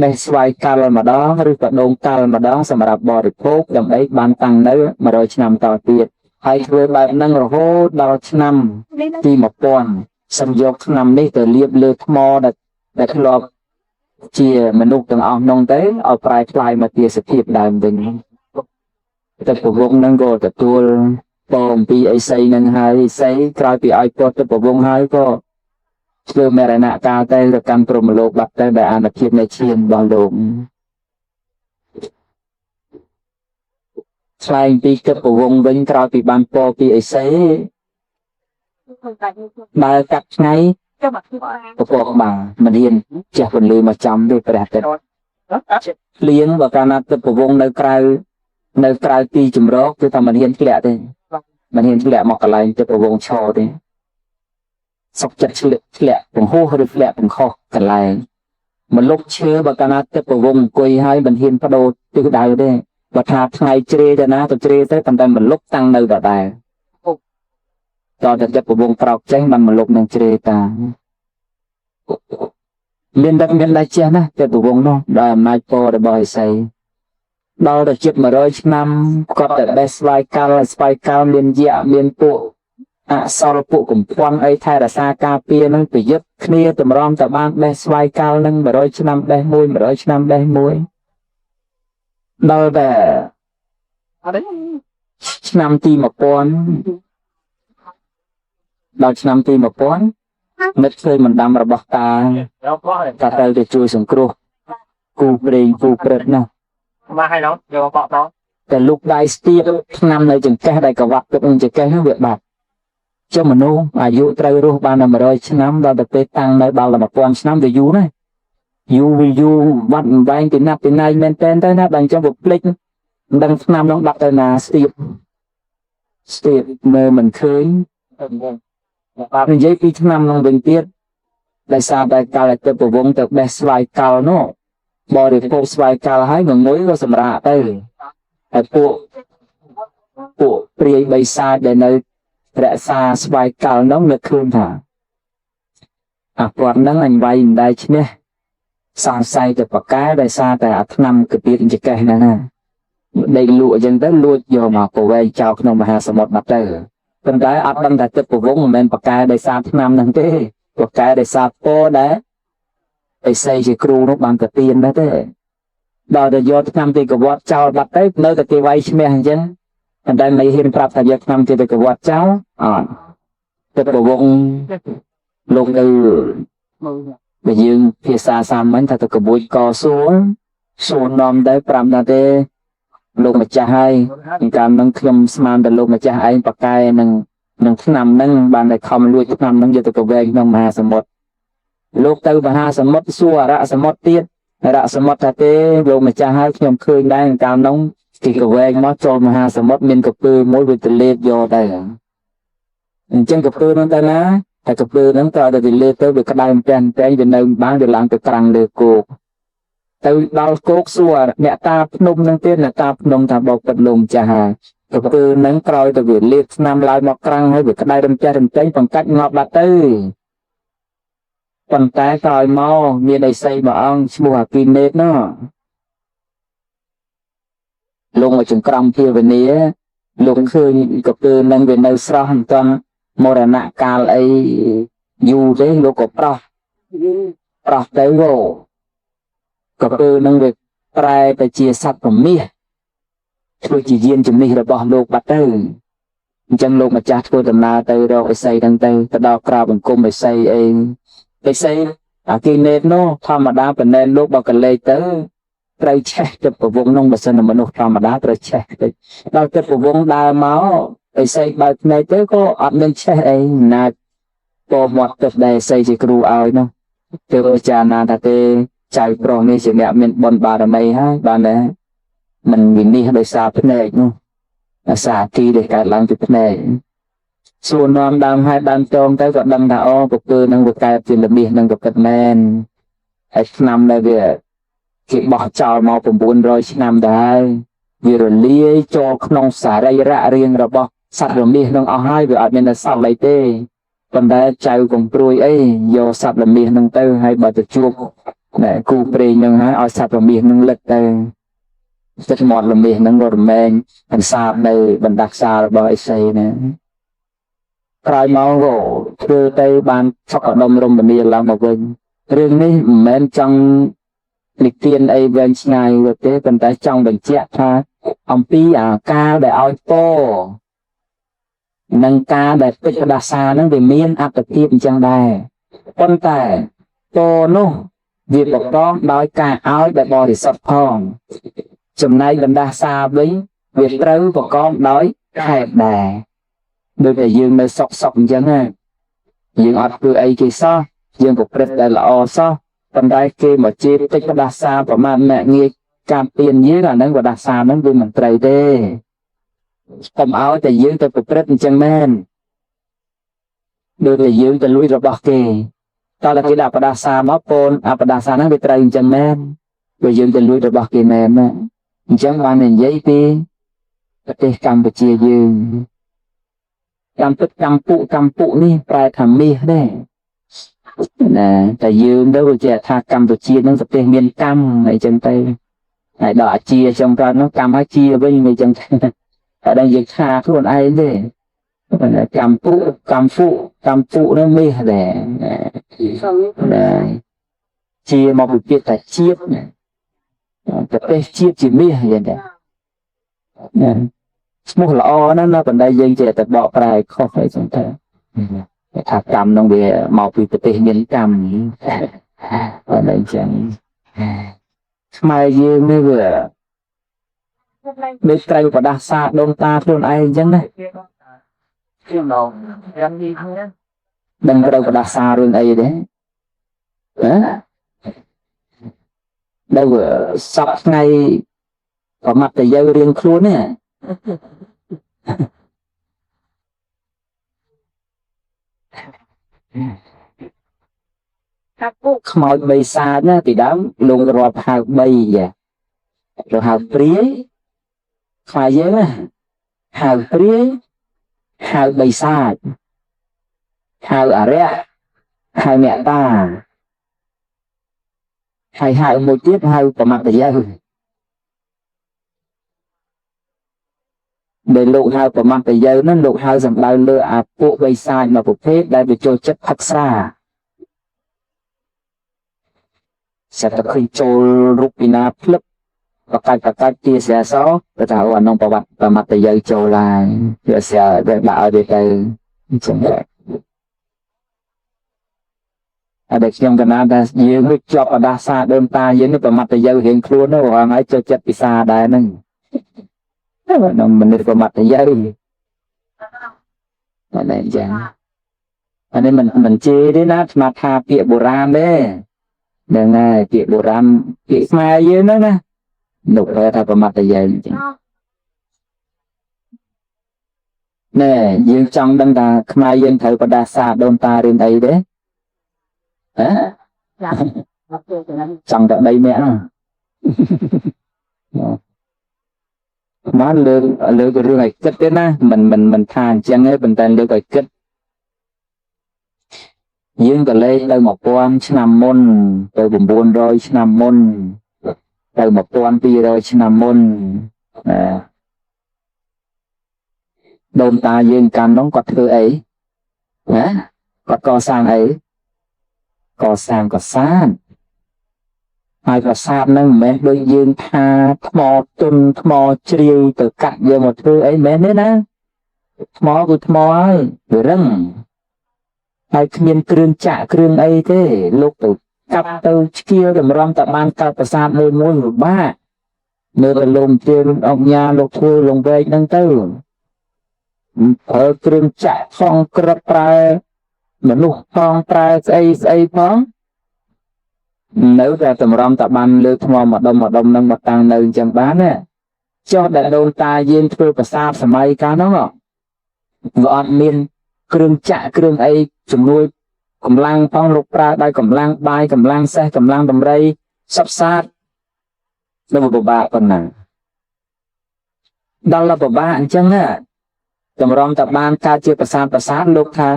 បេះស្វាយកាល់ម្ដងឬក៏ដូងកាល់ម្ដងសម្រាប់បរិភោគដើម្បីបានតាំងនៅ100ឆ្នាំតទៀតហើយធ្វើបែបហ្នឹងរហូតដល់ឆ្នាំទី1000សំយកឆ្នាំនេះទៅលាបលើថ្មដែលធ្លាប់ជាមនុស្សទាំងអស់នោះទៅឲ្យប្រែក្លាយមកជាសភាពដើមវិញទឹកប្រវងហ្នឹងក៏ទទួលពរអំពីឥសីនឹងហើយឥសីក្រោយពីឲ្យពរទឹកប្រវងហើយក៏ធ្វើមរណកាលទៅកាន់ព្រហ្មលោកបាត់ទៅដែលអានុភាពនៃឈាមរបស់លោកឆ្លែងពីទឹកប្រវងវិញក្រោយពីបានពរពីឥសីដើរកាត់ថ្ងៃពពកបាំងមិនហ៊ានចេះពន្លឺមកចំទេព្រះអាទិត្យលៀងបើកាលណាទឹកប្រវងនៅក្រៅទីជំរកគឺថាមិនហ៊ានធ្លាក់ទេមិនហ៊ានធ្លាក់មកកន្លែងទឹកប្រវងឈរទេសុខចិត្តធ្លាក់បង្ហោះឬធ្លាក់បង្ខុសកន្លែងមកលុបឈើបើកាលណាទឹកប្រវងអង្គុយហើយមិនហ៊ានបដូរទិសដៅទេបើថាថ្ងៃជ្រេទៅណាទៅជ្រេទៅប៉ុន្តែមកលុបតាំងនៅដដែលតើទឹកប្រវងប្រោកចេញបានមកលុបនឹងជ្រេតាមមានដឹកមានដៃជះណាទឹកប្រវងនោះដោយអំណាចពររបស់ឥសីដល់ទៅជិត100ឆ្នាំគាត់តែបេះស្វាយកាល់មានយៈមានពួកអសរពួកកំភន់អីថែរក្សាការពារនឹងប្រយុទ្ធគ្នាតម្រាំតបានបេះស្វាយកាល់នឹង100ឆ្នាំបេះ100ឆ្នាំបេះ1 ដល់តែឆ្នាំទី1000ដល់ឆ្នាំទី1000នឹកឃើញបណ្ដាំរបស់តាទៅជួយសង្គ្រោះគូព្រេងគូព្រឹត្តណាមកហើយនោះយកបកបតែលោកដៃស្ទាបឆ្នាំនៅចង្កេះដែលកវាក់ទឹកនឹងចង្កេះនោះវាបាត់ចុះមនុស្សអាយុត្រូវរស់បានតែ100ឆ្នាំដល់ទៅពេលតាំងនៅដល់1000ឆ្នាំវាយូរណាស់យូរវត្តវែងពីណាប់ពីណៃមែនតែនទៅណាដល់អញ្ចឹងវាភ្លេចមិនដឹងឆ្នាំនោះដាក់ទៅណាស្ទាបមើលមិនឃើញបាទនិយាយពីឆ្នាំនោះវិញទៀតដោយសារតែកាលទៅប្រវងទៅបេះស្វាយកោនោះបរិភោគស្វាយកោហើយងងុយក៏សម្រាកទៅហើយពួកព្រាយបិសាចដែលនៅរក្សាស្វាយកោនោះនឹកឃើញថាអាគាត់នឹងអញវាយមិនដែលឈ្នះសង្ស័យទៅប្រកែដោយសារតែអាឆ្នាំកាពៀតចកេះហ្នឹងណាដេកលក់អញ្ចឹងទៅលួចយកមកប្រវែងចោលក្នុងមហាសមុទ្របាត់ទៅប៉ុន្តែអត់ដឹងថាទឹកប្រវងមិនមែនប្រកែដោយសារឆ្នាំហ្នឹងទេប្រកែដោយសារពរដែរឯសីជាគ្រូនោះបានទៅទៀនដែរទេដល់ទៅយកឆ្នាំទីកវត្តចោលបាត់ទៅនៅតែគេវាយឈ្នះអញ្ចឹងប៉ុន្តែមិនហ៊ានប្រាប់ថាយកឆ្នាំទីកវត្តចោលអត់ទឹកប្រវងលោកនៅបើយើងភាសាសាមញ្ញថាទៅកបួចកសួរនាំទៅប្រាប់ថាទេលោកម្ចាស់ហើយកាលហ្នឹងខ្ញុំស្មានតែលោកម្ចាស់ឯងប្រកែនឹងឆ្នាំហ្នឹងបានតែខំលួចឆ្នាំហ្នឹងយកទៅកវែងក្នុងមហាសមុទ្រលោកទៅមហាសមុទ្រសួរអរសមុទ្រទៀតអរសមុទ្រថាទេលោកម្ចាស់ហើយខ្ញុំឃើញដែរកាលហ្នឹងគេកវែងមកចូលមហាសមុទ្រមានកពើមួយវាទៅលេបយកទៅអញ្ចឹងកពើហ្នឹងទៅណាតែកពើហ្នឹងក៏ទៅលេបទៅវាក្តៅតែវានៅបានវាឡើងទៅក្រាំងលើគោកទៅដល់គោកសួរអ្នកតាភ្នំនឹងទៀតអ្នកតាភ្នំថាបោកពិតលោកម្ចាស់ហើយទៅពើនឹងក្រោយទៅវាលេបឆ្នាំឡើងមកក្រាំងហើយវាក្តៅរំចេះរំចេញបង្កាច់ងាប់បាត់ទៅប៉ុន្តែក្រោយមកមានឥសីមួយអង្គឈ្មោះអាគីនេតនោះលងមកចង្ក្រមភាវនាលោកឃើញកពើនឹងវានៅស្រស់មិនទាន់មរណកាលអីយូរទេលោកក៏ប្រោះទៅកពើនឹងវាប្រែទៅជាសត្វពមាសធ្វើជាយានជំនិះរបស់លោកបាត់ទៅអញ្ចឹងលោកម្ចាស់ធ្វើដំណើរទៅរកឥសីហ្នឹងទៅដល់ក្រាបបង្គំឥសីអីឥសីអាគីនេតនោះធម្មតាប៉ុណ្ណេះលោកបើកលេចទៅត្រូវឆេះទឹកប្រវងនោះបើសិនមនុស្សធម្មតាត្រូវឆេះតិចដល់ទឹកប្រវងដើរមកឥសីបើកភ្នែកទៅក៏អត់មានឆេះអីណាពណ៌មាត់ទឹកដែលឥសីជាគ្រូឲ្យនោះទើបពិចារណាថាទេចៅប្រុសនេះជាអ្នកមានបុណ្យបារមីហើយបានដែរមិនវិនិច្ឆ័យដោយសារភ្នែកនោះអាសាទីដែលកើតឡើងពីភ្នែកសួរនាំដើមហេតុដើមតងទៅក៏ដឹងថាអូពពើនឹងវាកើតជាល្មាសនឹងក៏ពិតមែនហើយឆ្នាំដែលវាគេបោះចោលមក900ឆ្នាំដែរវារលាយចូលក្នុងសារីរៈរាងរបស់សត្វល្មាសនឹងអស់ហើយវាអត់មានតែសល់អីទេប៉ុន្តែចៅកំព្រួយអីយកសត្វល្មាសនឹងទៅហើយបើទៅជួបគូព្រេងនឹងហើយឲ្យសត្វល្មាសនឹងលិតទៅទឹកមាត់ល្មាសនឹងរមែងអន្សាបនៅបណ្ដាខ្សាលរបស់ឥសីណាក្រោយមកក៏ធ្វើទៅបានសុខដុមរមនាឡើងមកវិញរឿងនេះមិនមែនចង់និទានអីវែងឆ្ងាយទេប៉ុន្តែចង់បញ្ជាក់ថាអំពីអាការដែលឲ្យពរនិងការដែលពេជ្រដាសានឹងវាមានអត្តភាពអញ្ចឹងដែរប៉ុន្តែពរនោះវាប្រកបដោយការឲ្យដែលបរិសុទ្ធផងចំណែកបណ្ដាសាវិញវាត្រូវប្រកបដោយខេត្តដែរដូចតែយើងនៅសុកអញ្ចឹងណាយើងអត់ធ្វើអីគេសោះយើងប្រព្រឹត្តតែល្អសោះប៉ុន្តែគេមកជេរតិចបណ្ដាសាប្រមាណអ្នកងាយការពៀនយើងអាហ្នឹងបណ្ដាសាហ្នឹងវាមិនត្រូវទេកុំឲ្យតែយើងទៅប្រព្រឹត្តអញ្ចឹងមែនដូចតែយើងទៅលួចរបស់គេតើគេដាក់បណ្ដាសាមកពូនអាបណ្ដាសាហ្នឹងវាត្រូវអញ្ចឹងមែនបើយើងទៅលួចរបស់គេមែនណាអញ្ចឹងបាននិយាយពីប្រទេសកម្ពុជាយើងកម្មពិតកម្ពុនេះប្រែថាមាសដែរណាតែយើងទៅវាជាថាកម្ពុជានឹងប្រទេសមានកម្មអីចឹងទៅហើយដល់អាជាចឹងទៅនោះកម្មហើយជាវិញអីចឹងតែដល់យើងថាខ្លួនឯងទេកម្ពុនឹងមាសដែរជាមកពីពាក្យថាជាតិ ប្រទេសជាតិជាមាសយ៉ាងដែរឈ្មោះល្អណាស់ណាបណ្ដៃយើងចេះតែបកប្រែខុសអីចឹងទៅថាកម្មនោះវាមកពីប្រទេសមានកម្មបណ្ដៃចឹងខ្មែរយើងនេះវាដូចត្រូវប្រដាសាដូនតាខ្លួនឯងអញ្ចឹងណាខ្ញុំយ៉ាងនេះដឹងត្រូវប្រដាសារឿងអីទេដល់សពថ្ងៃប្រមាត់តែយើងរៀងខ្លួននេះថាពុកខ្មោចបីសាចណាពីដើមលោករាប់ហៅ3រហៅព្រាយខ្វាយយើងណាហៅព្រាយហៅបីសាចហៅអរិយហៅអ្នកតាហើយហៅមួយទៀតហៅប្រមាត់តែយើងដែលលោកហៅប្រមាត់តែយើងហ្នឹងលោកហៅសម្ដៅលើអាពួកបីសាចមួយប្រភេទដែលវាចូលចិត្តផឹកស្រាសិតតែឃើញចូលរូបពីណាភ្លឹបប្រកាច់ទាស្រាសទៅថាអានោះប្រវត្តិប្រមាត់តែយើងចូលឡើងវាស្រាវាដាក់ឲ្យវាទៅអញ្ចឹងតែខ្ញុំកណាថាយើងវាជាប់អដាសាដើមតាយើងនេះប្រមាត់តែយើងរៀងខ្លួនទៅរងហើយចូលចិត្តពិសាដែរហ្នឹងតែមនុស្សប្រមាត់តែយើងតែអញ្ចឹងអានេះមិនជេរទេណាស្មាថាពាក្យបុរាណទេហ្នឹងហើយពាក្យបុរាណពាក្យខ្មែរយើងហ្នឹងណាលោកថាប្រមាត់តែយើងអញ្ចឹងណែយើងចង់ដឹងថាខ្មែរយើងត្រូវបដាសាដូនតារឿងអីទេចង់តែ3នាក់បានលើករឿងឲ្យគិតទេណាមិនថាអញ្ចឹងទេប៉ុន្តែលើកឲ្យគិតយើងក៏លេខទៅ1000ឆ្នាំមុនទៅ900ឆ្នាំមុនទៅ1200ឆ្នាំមុនដូនតាយើងកាលនោះគាត់ធ្វើអីគាត់កសាងអីកសាងប្រាសាទហើយប្រាសាទហ្នឹងមិនមែនដូចយើងថាថ្មទុនថ្មជ្រាវទៅកាត់យកមកធ្វើអីមែនទេណាថ្មគឺថ្មហើយវារឹងហើយគ្មានគ្រឿងចាក់គ្រឿងអីទេលោកទៅកាប់ទៅឆ្កៀលតម្រាំតែបានកាត់ប្រាសាទមួយពិបាកនៅតែលំជើងអង្គញាលោកធ្វើលងវែកហ្នឹងទៅប្រើគ្រឿងចាក់ផងក្រឹបប្រើមនុស្សផងប្រើស្អីផងនៅតែតម្រាំតែបានលើថ្មម្ដុំហ្នឹងមកតាំងនៅអញ្ចឹងបានណាចុះដែលដូនតាយើងធ្វើប្រាសាទសម័យកាលហ្នឹងវាអត់មានគ្រឿងចាក់គ្រឿងអីជំនួយកម្លាំងផងលោកប្រើដោយកម្លាំងបាយកម្លាំងសេះកម្លាំងដំរីសពសាទនៅពិបាកប៉ុណ្ណាដល់ពិបាកអញ្ចឹងណាតម្រាំតែបានកើតជាប្រាសាទលោកថា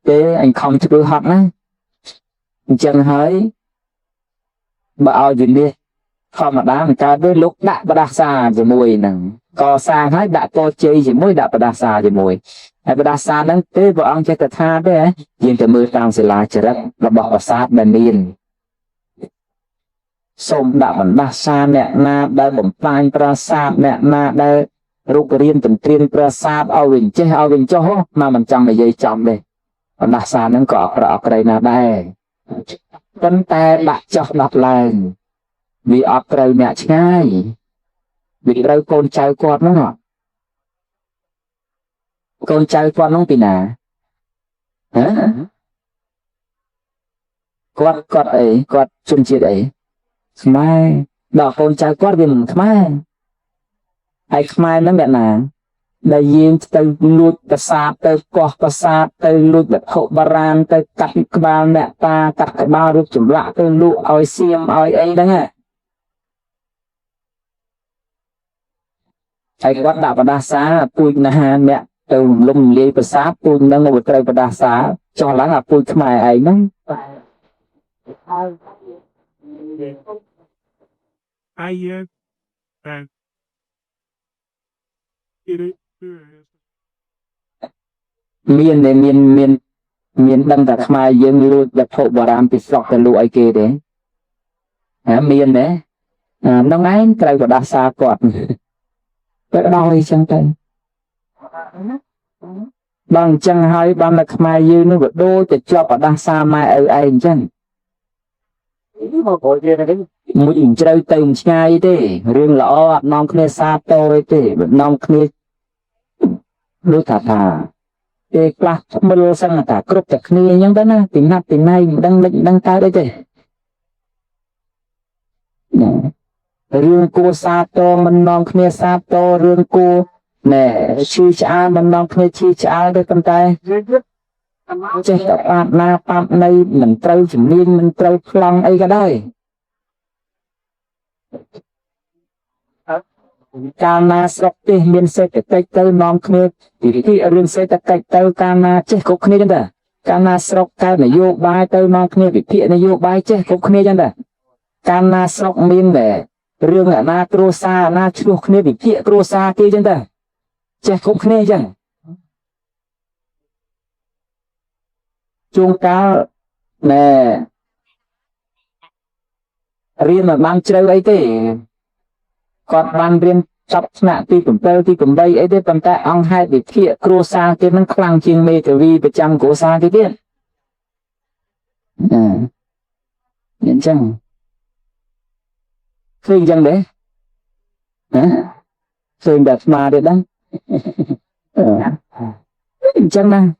ទេអញខំធ្វើហត់ណាអញ្ចឹងហើយបើឲ្យវិនិច្ឆ័យធម្មតាមិនកើតទេលោកដាក់បដាសាជាមួយហ្នឹងកសាងហើយដាក់ពរជ័យជាមួយដាក់បដាសាជាមួយហើយបដាសាហ្នឹងទេព្រះអង្គចេះតែថាទេយើងទៅមើលតាមសិលាចារឹករបស់ប្រាសាទដែលមានសូមដាក់បណ្ដាសាអ្នកណាដែលបំផ្លាញប្រាសាទអ្នកណាដែលរុករៀនទន្ទ្រានប្រាសាទឲ្យវិញចេះឲ្យវិញចុះមកមិនចង់និយាយចំទេបណ្ដាសាហ្នឹងក៏អក្រក់អក្រៃណាស់ដែរប៉ុន្តែដាក់ចុះដាក់ឡើងវាអត់ត្រូវអ្នកឆ្ងាយវាត្រូវកូនចៅគាត់ហ្នឹងកូនចៅគាត់ហ្នឹងពីណាគាត់អីគាត់ជនជាតិអីខ្មែរដល់កូនចៅគាត់វាមិនខ្មែរហើយខ្មែរហ្នឹងអ្នកណាដែលយើងទៅលួចប្រាសាទទៅកោះប្រាសាទទៅលួចវត្ថុបុរាណទៅកាត់ក្បាលអ្នកតាកាត់ក្បាលរូបចម្លាក់ទៅលក់ឲ្យសៀមឲ្យអីហ្នឹងហើយគាត់ដាក់បដាសាពូជណាអ្នកទៅលំលាយប្រាសាទពូជហ្នឹងមកត្រូវបដាសាចុះឡើងអាពូជខ្មែរឯងហ្នឹងអាយមានដឹងតែខ្មែរយើងលួចវត្ថុបុរាណពីស្រុកទៅលក់ឲ្យគេទេមានទេ nông ấy cái của đa xa quạt cái đôi chân tay bằng chân hai bằng là mai dư nó vượt đôi thì cho ở đa xa mai ở ai chân một hình chơi từng ngay thế riêng lõ non kia xa tôi thế non kia lúc thà cái plak mưa sang ta cướp tật kia nhưng đó na tình này đang tay đấy thế riêng cô xa to mình non kia xa to riêng cô nè chi cha mình non kia chi cha đấy con tay chơi tập bạn na bạn này mình trâu chỉ nên mình trâu long ấy cái đây Kana sokti min se te kai nom khne ti ti rin se te kai kana che ko khne janda kana sok ka ne yo bai to nom khne vi phi ne yo bai che ko khne janda kana sok min de rương na tro sa na chu khne vi phi tro sa ke janda che ko khne jang chung ka nè riêng mà mang trâu ấy thế còn ban riêng chọc nạ tuy cũng tơ tuy cũng bay ấy thế còn tại ông hai bị thiện cua sa cái nó khăng chiên mê tử vi bị trăm cổ sa cái biết nhận chăng khơi chăng đấy khơi đặt mà được đó chăng năng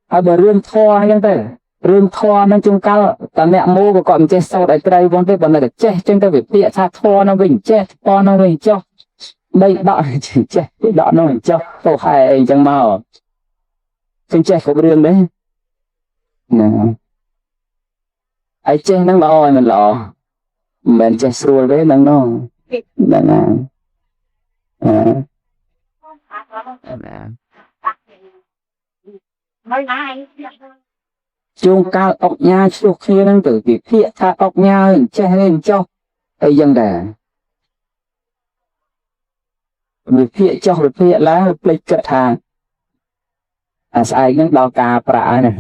ở bờ rương thoa chăng thế rương thoa nó chung cao ta mẹ mua của con chơi sau đại tây bọn thế bọn này chơi chân ta bị bịa cha thoa nó bình chơi thoa nó bình cho đây đọ chỉ chơi đọ nó bình cho tổ hai chẳng màu chân chơi của rương đấy nè ai chơi nó lò mình lò mình chơi xua đấy nó chung cao ốc nha chuột kia đang từ việc thiện tha ốc nha che lên cho ấy dân đà việc thiện cho việc thiện lá plei cật hàng sai những đào cà prạ này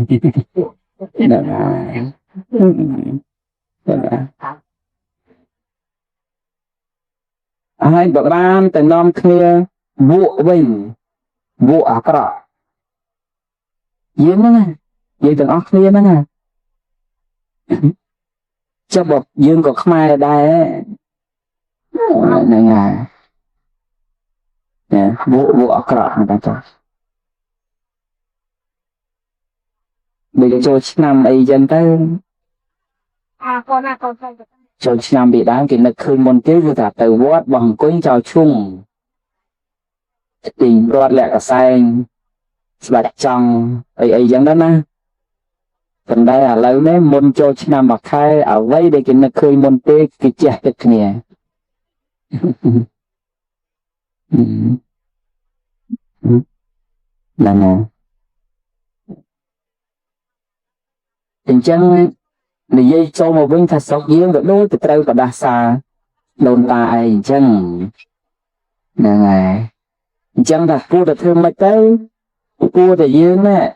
ai bậc ban từ nom kia vụ bình vụ ở cọ giếng đó nè vậy từng óc kia đó nè cho bậc dương của khmer đây này nè vụ ở cọ người ta cho bây giờ cho năm ấy dân tới cho năm bị đá cái lực khơi môn tiếp của ta từ vót bằng cối chào chung tình rót lẹ cả xanh bạch trong ấy dân đó nè phần đây là lấy mấy môn cho năm bạc khai ở đây để cái lực khơi môn tiếp cái chết được nè là nè tình chân này dây cho một bên thật sốc giếng được đôi từ trâu và đa xa đồn tài chân nè này chân thật cua được thương mấy tới cua để giếng nè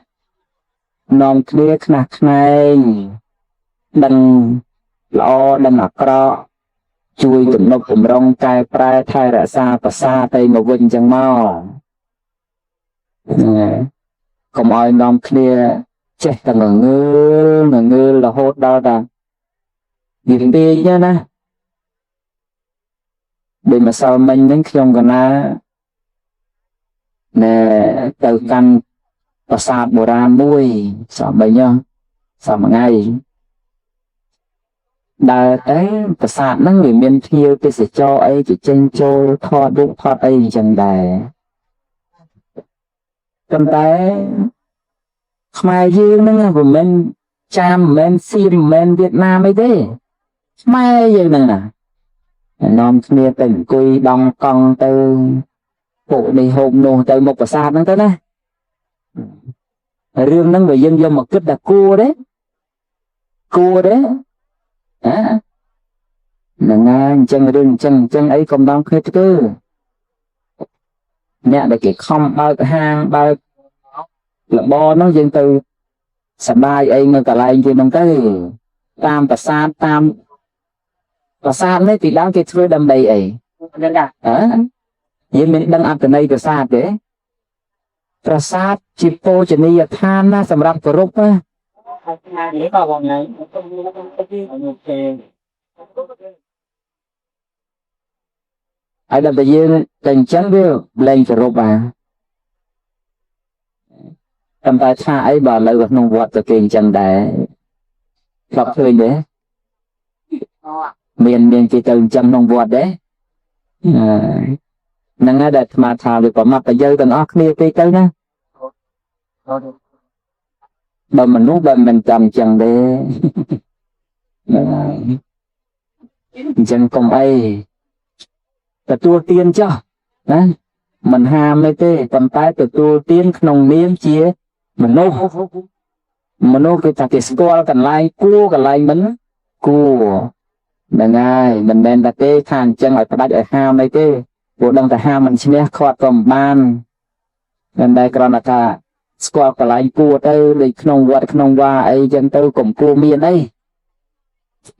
nòng kia nạc này đằng lo đằng nạc rõ chui tụm nọc tụm rong cài prai thay ra xa và xa tay một bên chân mau không ai nòng kia chết ta ngơ là hốt đau ta việc bê nhá nè để mà sao mình đến khi ông còn nè từ căn và xa bồ ra mùi sao bây nhá sao mà ngay đà ấy và xa nó người miền thiêu tôi sẽ cho ấy chỉ chân cho thoát đúng thoát ấy chẳng đài cầm tay Khmer dương nó của mình Cham mình Sim mình Việt Nam ấy thế Khmer dương nè nòm kia tỉnh cùi đồng con từ phụ đi hồn nô từ một cái xa nó tới đó riêng nó người dân do một kết là cua đấy nè chân riêng chân ấy còn đông khét cơ nè để cái không bao cái hang bao là bo nó dân từ sạch bài ấy người cả lại thì nó tới tam và xa tam ប្រាសាទនេះពីដើមគេធ្វើដើម្បីអីដឹងយើងមានដឹងអត្ថន័យប្រាសាទទេប្រាសាទជាពោជនីយដ្ឋានណាសម្រាប់គោរពណានេះក៏បងហ្នឹងហើយដល់តែយើងតែអញ្ចឹងវាលែងគោរពតែថាអីបើឥឡូវក្នុងវត្តទៅគេអញ្ចឹងដែរធ្លាប់ឃើញទេមានគេទៅអញ្ចឹងក្នុងវត្តដែរហ្នឹងហើយដែលអាត្មាថាវាប្រមាត់ប្រយោជន៍ទាំងអស់គ្នាពេកទៅណាបើមនុស្សបើមិនចាំអញ្ចឹងទេអញ្ចឹងកុំអីទទួលទានចុះណាមិនហាមទេប៉ុន្តែទទួលទានក្នុងនាមជាមនុស្សគេថាគេស្គាល់កន្លែងគួរកន្លែងមិនគួរហ្នឹងហើយមិនមែនតែទេថាអញ្ចឹងឲ្យផ្ដាច់ឲ្យហាមអីទេព្រោះដឹងតែហាមមិនឈ្នះខាត់ក៏មិនបានមិនដែលគ្រាន់តែថាស្គាល់កន្លែងគួរទៅដូចក្នុងវត្តក្នុងវាអីចឹងទៅកុំគួរមានអី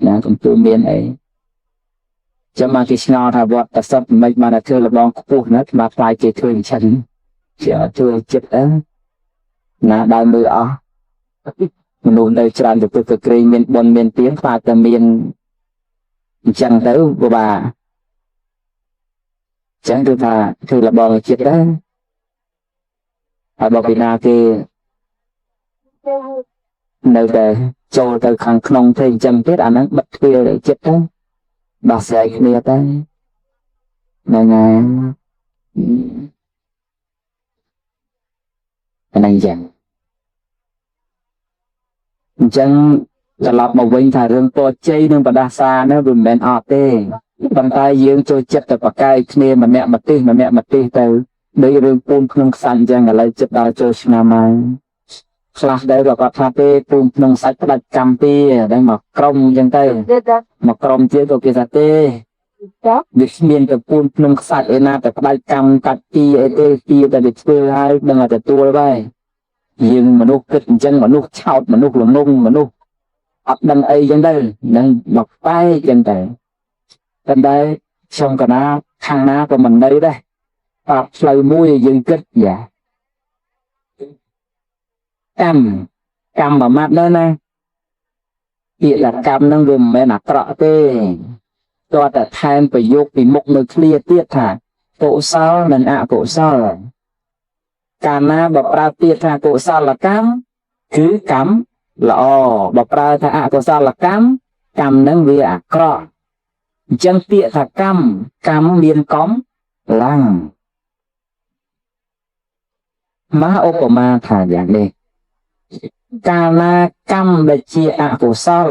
ណាកុំគួរមានអីចាំមកគេឆ្ងល់ថាវត្តប្រសិទ្ធមិនបានតែធ្វើលបងខ្ពស់ណាស្មាផ្លាយគេធ្វើអញ្ចឹងជាជួយចិត្តណាដើរមើលអស់មនុស្សនៅច្រើនទៅព្រឹកក្រែងមានបុណ្យមានទានខ្លាចតែមានអញ្ចឹងទៅពិបាកអញ្ចឹងគឺថាធ្វើលបងចិត្តដែរហើយបើពីណាគេនៅតែចូលទៅខាងក្នុងទេអញ្ចឹងទៀតអាហ្នឹងបិទទ្វារចិត្តទៅដោះស្រាយគ្នាទៅហ្នឹងហើយហ្នឹងចឹងអញ្ចឹងត្រឡប់មកវិញថារឿងពរជ័យនិងបដាសានោះវាមិនមែនអត់ទេប៉ុន្តែយើងចូលចិត្តតែប្រកែកគ្នាម្នាក់មកទេសទៅដោយរឿងពូនក្នុងខ្សាច់អញ្ចឹងឥឡូវចិត្តដល់ចូលឆ្នាំហើយខ្លះដែរក៏គាត់ថាទេពូនក្នុងសាច់ផ្ដាច់កម្មពីហ្នឹងមកក្រុមអញ្ចឹងទៅមកក្រុមទៀតក៏គេថាទេវាគ្មានតែពូនក្នុងខ្សាច់ឯណាតែផ្ដាច់កម្មកាត់ទីអីទេទីតែវាធ្វើហើយដឹងតែទទួលដែរយើងមនុស្សគិតអញ្ចឹងមនុស្សឆោតមនុស្សល្ងងមនុស្សអត់ដឹងអីអញ្ចឹងទៅនឹងមកបែកអញ្ចឹងតែតែខ្ញុំកណាខាងណាក៏មិននៅដែរបាទផ្លូវមួយយើងគិតយ៉ាកម្មមួយម៉ាត់ដែរណាពាក្យថាកម្មហ្នឹងវាមិនមែនអាក្រក់ទេតើតែថែមប្រយោគពីមុខនៅឃ្លាទៀតថាកុសលនិងអកុសលកាលណាបើប្រើពាក្យថាកុសលកម្មគឺកម្មល្អបើប្រើថាអកុសលកម្មកម្មហ្នឹងវាអាក្រក់អញ្ចឹងពាក្យថាកម្មមានកំឡើងមកឧបមាថាយ៉ាងនេះកាលណាកម្មដែលជាអកុសល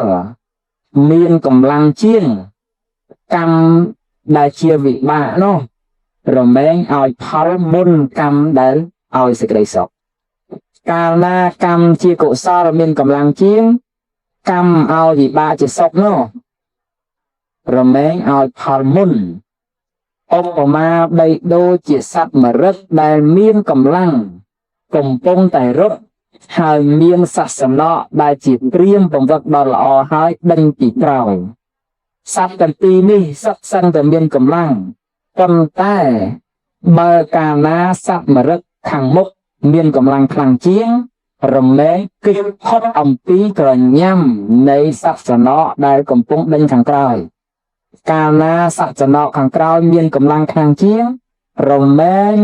មានកម្លាំងជាងកម្មដែលជាវិបាកនោះរមែងឲ្យផលមុនកម្មដែលឲ្យសេចក្តីសុខកាលណាកម្មជាកុសលមានកម្លាំងជាងកម្មឲ្យវិបាកជាសុខនោះរមែងឲ្យផលមុនឧបមាបីដូចជាសត្វមរឹកដែលមានកម្លាំងកំពុងតែរត់ហើយមានសាសនៈដែលជាព្រាហ្មណ៍បង្វឹកដល់ល្អហើយដេញពីក្រោយសត្វទាំងពីរនេះសុទ្ធសឹងតែមានកម្លាំងប៉ុន្តែបើកាលណាសត្វមរឹកខាងមុខមានកម្លាំងខ្លាំងជាងរមែងគិតផុតអំពីក្រញាំនៃសាសនៈដែលកំពុងដេញខាងក្រោយកាលណាសាសនៈខាងក្រោយមានកម្លាំងខ្លាំងជាងរមែង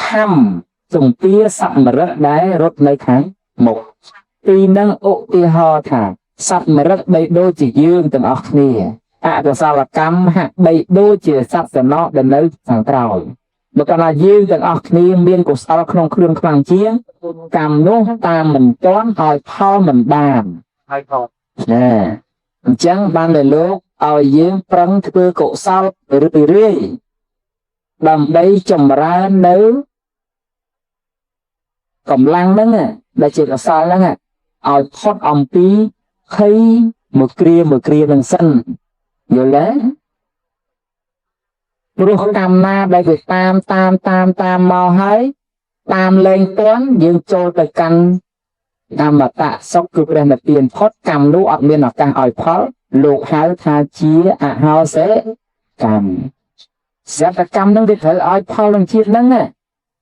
ខំជំទាសត្វមរឹកដែលរត់នៅខាងមុខពីនឹងឧទាហរណ៍ថាសត្វមរឹកបីដូចជាយើងទាំងអស់គ្នាអកុសលកម្មហាក់បីដូចជាសាសនៈដែលនៅខាងក្រោយបើកាលណាយើងទាំងអស់គ្នាមានកុសលក្នុងគ្រឿងខ្លាំងជាងកម្មនោះតាមមិនទាន់ឲ្យផលមិនបានហើយផលណាអញ្ចឹងបានតែលោកឲ្យយើងប្រឹងធ្វើកុសលរឿយៗដើម្បីចម្រើននៅកម្លាំងហ្នឹងដែលជាកុសលហ្នឹងឲ្យផុតអំពីភ័យមួយគ្រានឹងសិនយល់ទេព្រោះកម្មណាដែលវាតាមមកហើយតាមលែងទាន់យើងចូលទៅកាន់កម្មតៈសុខគឺព្រះនិព្វានផុតកម្មនោះអត់មានឱកាសឲ្យផល លោកហៅថាជាអហោសេកម្មស្រាប់តែកម្មនឹងវាត្រូវឲ្យផលនឹងជាតិហ្នឹងណា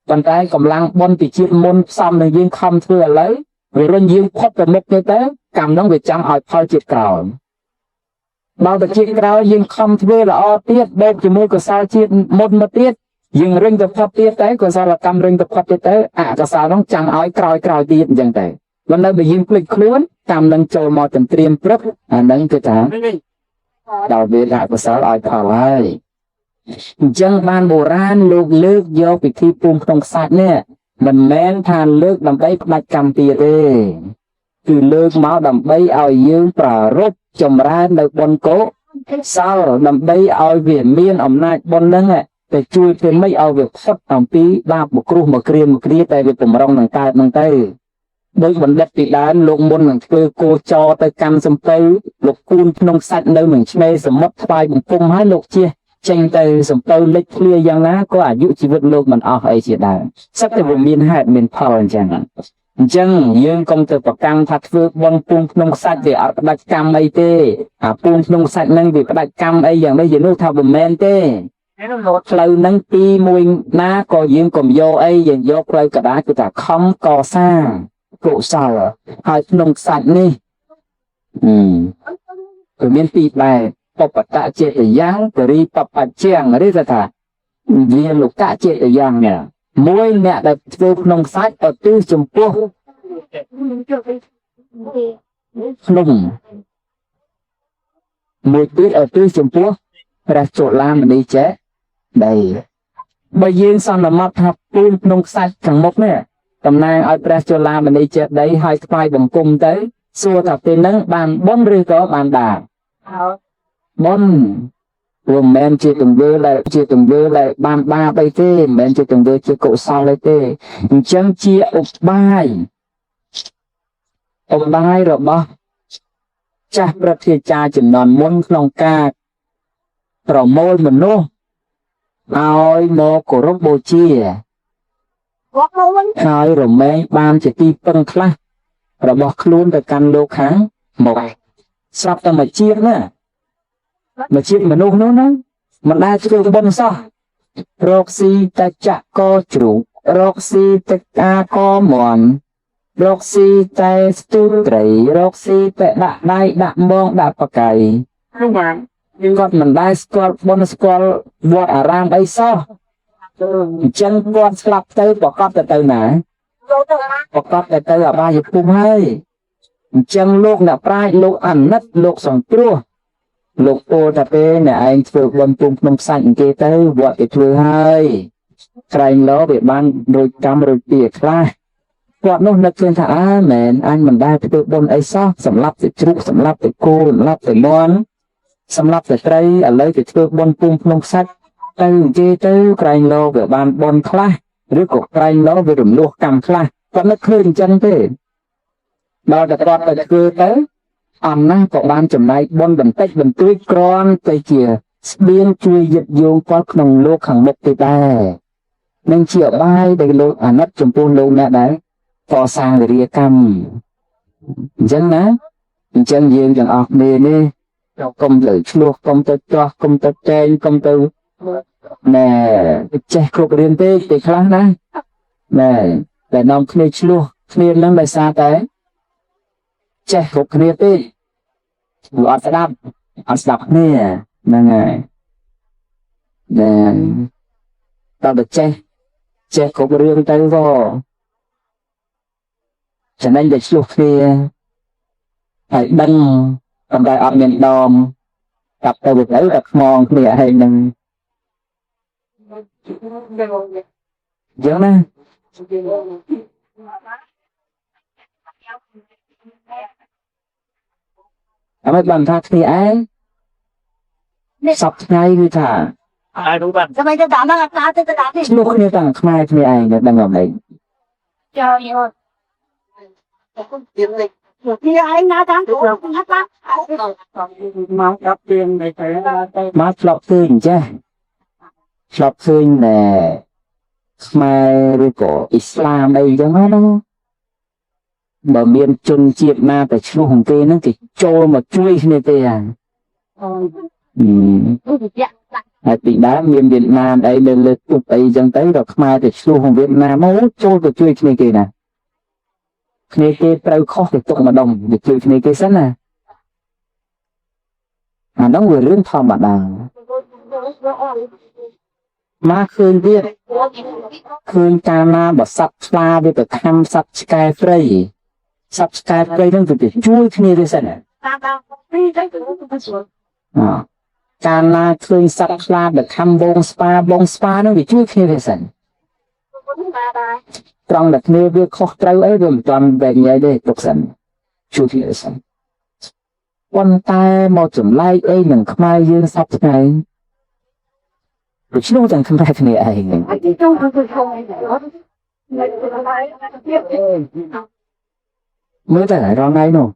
ប៉ុន្តែកម្លាំងបុណ្យពីជាតិមុនផ្សំនឹងយើងខំធ្វើឥឡូវវារុញយើងផុតទៅមុខទៅកម្មនឹងវាចាំឲ្យផលជាតិក្រោយដល់តែជាតិក្រោយយើងខំធ្វើល្អទៀតបូកជាមួយកុសលជាតិមុនមកទៀតយើងរឹងទៅផុតទៀតទៅកុសលកម្មរឹងទៅផុតទៀតទៅអកុសលនោះចាំឲ្យក្រោយទៀតអញ្ចឹងទៅមិននៅបើយើងភ្លេចខ្លួនកម្មនឹងចូលមកទន្ទ្រានព្រឹកអាហ្នឹងគឺថាដល់វាអកុសលឲ្យផលហើយអញ្ចឹងបានបុរាណលោកលើកយកពិធីពូនក្នុងខ្សាច់នេះមិនមែនថាលើកដើម្បីផ្ដាច់កម្មទៀតទេគឺលើកមកដើម្បីឲ្យយើងប្រារព្ធចម្រើននៅបុណ្យកុសលដើម្បីឲ្យវាមានអំណាចបុណ្យហ្នឹងតែជួយធ្វើម៉េចឲ្យវាផុតអំពីបាបមកគ្រោះមកគ្រាតែវាបំរុងនឹងកើតហ្នឹងទៅដោយបណ្ឌិតពីដើមលោកមុននឹងធ្វើគោចរទៅកម្មសំពៅលោកគូនក្នុងខ្សាច់នៅនឹងឆ្នេរសមុទ្រថ្វាយបង្គំឲ្យលោកជាចេញទៅសំពៅលេចឃ្លាយ៉ាងណាក៏អាយុជីវិតលោកមិនអស់អីជាដើមសិតតែវាមានហេតុមានផលអញ្ចឹងយើងកុំទៅប្រកាន់ថាធ្វើបន់ពូនក្នុងខ្សាច់វាអត់ផ្ដាច់កម្មអីទេអាពូនក្នុងខ្សាច់ហ្នឹងវាផ្ដាច់កម្មអីយ៉ាងនេះយើងនោះថាមិនមែនទេផ្លូវហ្នឹងពីមួយណាក៏យើងកុំយកអីយើងយកផ្លូវកដាគឺថាខំកសាងកុសលហើយក្នុងខ្សាច់នេះគឺមានពីរបែបបបតចេតយ៉ាងបរិបបច្ចៈឬថាវាលោកៈចេតយ៉ាងនេះមួយអ្នកដែលធ្វើក្នុងខ្សាច់ឧទ្ទិសចំពោះក្នុងមួយទៀតឧទ្ទិសចំពោះព្រះចុលាមនីចេដីបើយើងសន្មតថាពូនក្នុងខ្សាច់ខាងមុខនេះតំណាងឲ្យព្រះចុលាមនីចេដីឲ្យថ្វាយបង្គំទៅសួរថាពេលហ្នឹងបានបុណ្យឬក៏បានដាបបុណ្យវាមិនមែនជាទង្វើដែលបានបាបអីទេមិនមែនជាទង្វើជាកុសលអីទេអញ្ចឹងជាឧបាយរបស់ចាស់ប្រតិចារជំនាន់មុនក្នុងការប្រមូលមនុស្សឲ្យមកគោរពបូជាហើយរមែងបានជាទីពឹងខ្លះរបស់ខ្លួនទៅកាន់លោកខាងមកស្រាប់តែមួយជាតិណាមកជាតិមនុស្សនោះណាមិនដែលធ្វើបុណ្យសោះរកស៊ីតែចាក់កជ្រូករកស៊ីតែអាកមន់រកស៊ីតែស្ទូត្រីរកស៊ីតែដាក់ដៃដាក់មងដាក់បកាយគាត់មិនដែលស្គាល់បុណ្យស្គាល់វត្តអារាមអីសោះអញ្ចឹងគាត់ស្លាប់ទៅប្រកបទៅណាប្រកបទៅអបាយភូមិហើយអញ្ចឹងលោកអ្នកប្រាជ្ញលោកអាណិតលោកសង្គ្រោះលោកពោលថាពេលអ្នកឯងធ្វើបុណ្យពុំក្នុងខ្សាច់គេទៅវត្តគេធ្វើហើយក្រែងលោវាបានរួចកម្មរួចពីខ្លះគាត់នោះនឹកឃើញថាមែនអញមិនដែលធ្វើបុណ្យអីសោះសម្រាប់តែជ្រូកសម្រាប់តែគោសម្រាប់តែមាន់សម្រាប់តែត្រីឥឡូវគេធ្វើបុណ្យពុំក្នុងខ្សាច់ទៅគេទៅក្រែងលោវាបានបុណ្យខ្លះឬក៏ក្រែងលោវារំលោះកម្មខ្លះគាត់នឹកឃើញអញ្ចឹងទេដល់តែគាត់ទៅធ្វើទៅអំណាចក៏បានចំណែកបុណ្យបន្តិចបន្តួចគ្រាន់តែជាស្បៀងជួយយឹតយោងគាត់ក្នុងលោកខាងមុខទេដែរនឹងជាអបាយដែលលោកអាណិតចំពោះលោកអ្នកដែលកសាងវិរិយកម្មអញ្ចឹងណាអញ្ចឹងយើងទាំងអស់គ្នានេះកុំទៅឆ្លោះកុំទៅទាស់កុំទៅចែងកុំទៅណែចេះគ្រប់រៀនពេកពេលខ្លះណាណែតែនាំគ្នាឆ្លោះគ្នានឹងដោយសារតែចេះគ្រប់គ្នាពេកវាអត់ស្ដាប់គ្នាហ្នឹងហើយដល់តែចេះគ្រប់រឿងទៅក៏ចំណេញតែឆ្លោះគ្នាហើយដឹងប៉ុន្តែអត់មានដមកាប់ទៅវាទៅតែខ្មងគ្នាហើយនឹងយ៉ាងណាអត់បានថាគ្នាឯងសពថ្ងៃគឺថាហើយรู้ป่ะทำไมจะด่าบ้างตาจะด่าที่ ឆ្លោះគ្នាទាំងខ្មែរគ្នាឯងដឹងអត់ទេចោលយល់ទៀងនេះពីឯងណាតាមខ្លួនណាស់មកដល់ទៀងនេះទៅមកឆ្លប់ឃើញចេះឆ្លប់ឃើញណែខ្មែរឬក៏អ៊ីស្លាមអីចឹងណាបើមានជនជាតិណាតែឆ្លោះអង្គគេហ្នឹងគេចូលមកជួយគ្នាទេ ហើយពីដើមមានវៀតណាមអីនៅលើទូកអីចឹងទៅដល់ខ្មែរទៅឆ្លោះក្នុងវៀតណាមមកចូលទៅជួយគ្នាគេណាគ្នាគេត្រូវខុសទៅទុកម្ដុំទៅជួយគ្នាគេសិនណាអានោះវារឿងធម្មតាមកឃើញទៀតឃើញកាលណាបើសត្វខ្លាវាទៅខំសត្វឆ្កែព្រៃសត្វឆ្កែព្រៃហ្នឹងទៅជួយគ្នាទេសិនណាកាលណាឃើញសត្វខ្លាទៅខំបងស្វាហ្នឹងវាជួយគ្នាទេសិនត្រង់តែគ្នាវាខុសត្រូវអីវាមិនទាន់បែកញ៉ៃទេទុកសិនជួយគ្នាសិនប៉ុន្តែមកចម្លែកអីនឹងខ្មែរយើងសពថ្ងៃឆ្លោះទាំងខ្មែរគ្នាឯងមើលតែរងថ្ងៃនោះ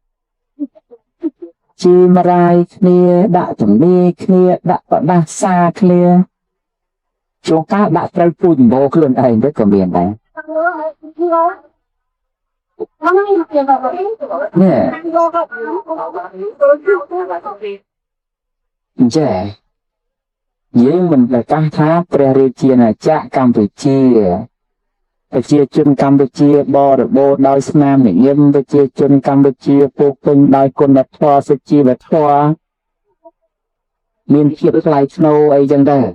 ជីមរាយគ្នាដាក់ជំនាញគ្នាដាក់បដាសាគ្នាជួការដាក់ត្រូវពូជម្បោខ្លួនឯងទៅក៏មានដែរនេះចេះយើងមិនប្រកាសថាព្រះរាជាណាចក្រកម្ពុជាប្រជាជនកម្ពុជាបរិបូរណ៍ដោយស្នាមនិយមប្រជាជនកម្ពុជាពោពេញដោយគុណធម៌សុជីវធម៌មានភាពថ្លៃថ្នូរអីចឹងដែរ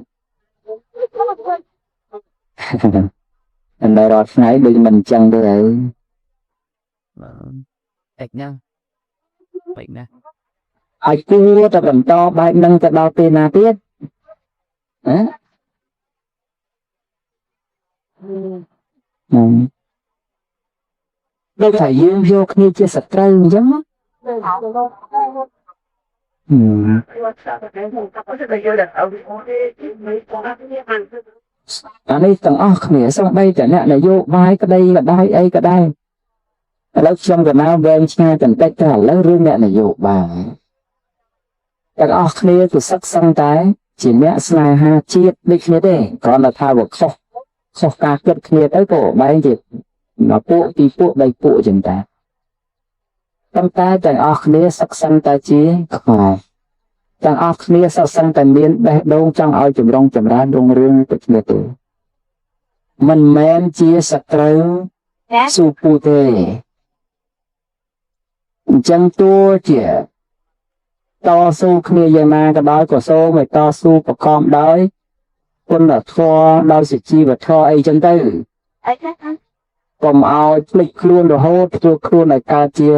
តែរាល់ថ្ងៃដូចមិនចឹងទេហើយអិចណាបែកណាឲ្យគួរតែបន្តបែបហ្នឹងទៅដល់ពេលណាទៀតដូចថាយើងយកគ្នាជាសត្រូវអញ្ចឹងអានេះទាំងអស់គ្នាសូម្បីតែអ្នកនយោបាយក្តីក៏ដោយអីក៏ដោយឥឡូវខ្ញុំក៏នៅវែងឆ្ងាយបន្តិចទៅឥឡូវរឿងអ្នកនយោបាយទាំងអស់គ្នាគឺសិក្សាតែជាអ្នកស្នេហាជាតិដូចគ្នាទេគ្រាន់តែថាវាខុសការគិតគ្នាទៅក៏បែងជាពួកពីពួកបីពួកចឹងតែប៉ុន្តែទាំងអស់គ្នាសិក្សាតែជាខ្មែរទាំងអស់គ្នាសិក្សាតែមានបេះដូងចង់ឲ្យចម្រុងចម្រើនរុងរឿងទៅគ្នាទេមិនមែនជាសត្រូវស៊ូពូទេអញ្ចឹងតួជាតស៊ូគ្នាយ៉ាងណាក៏ដោយក៏សូមឲ្យតស៊ូប្រកបដោយគុណធម៌ដោយសុជីវធម៌អីចឹងទៅកុំឲ្យភ្លេចខ្លួនរហូតធ្វើខ្លួនឲ្យកើតជា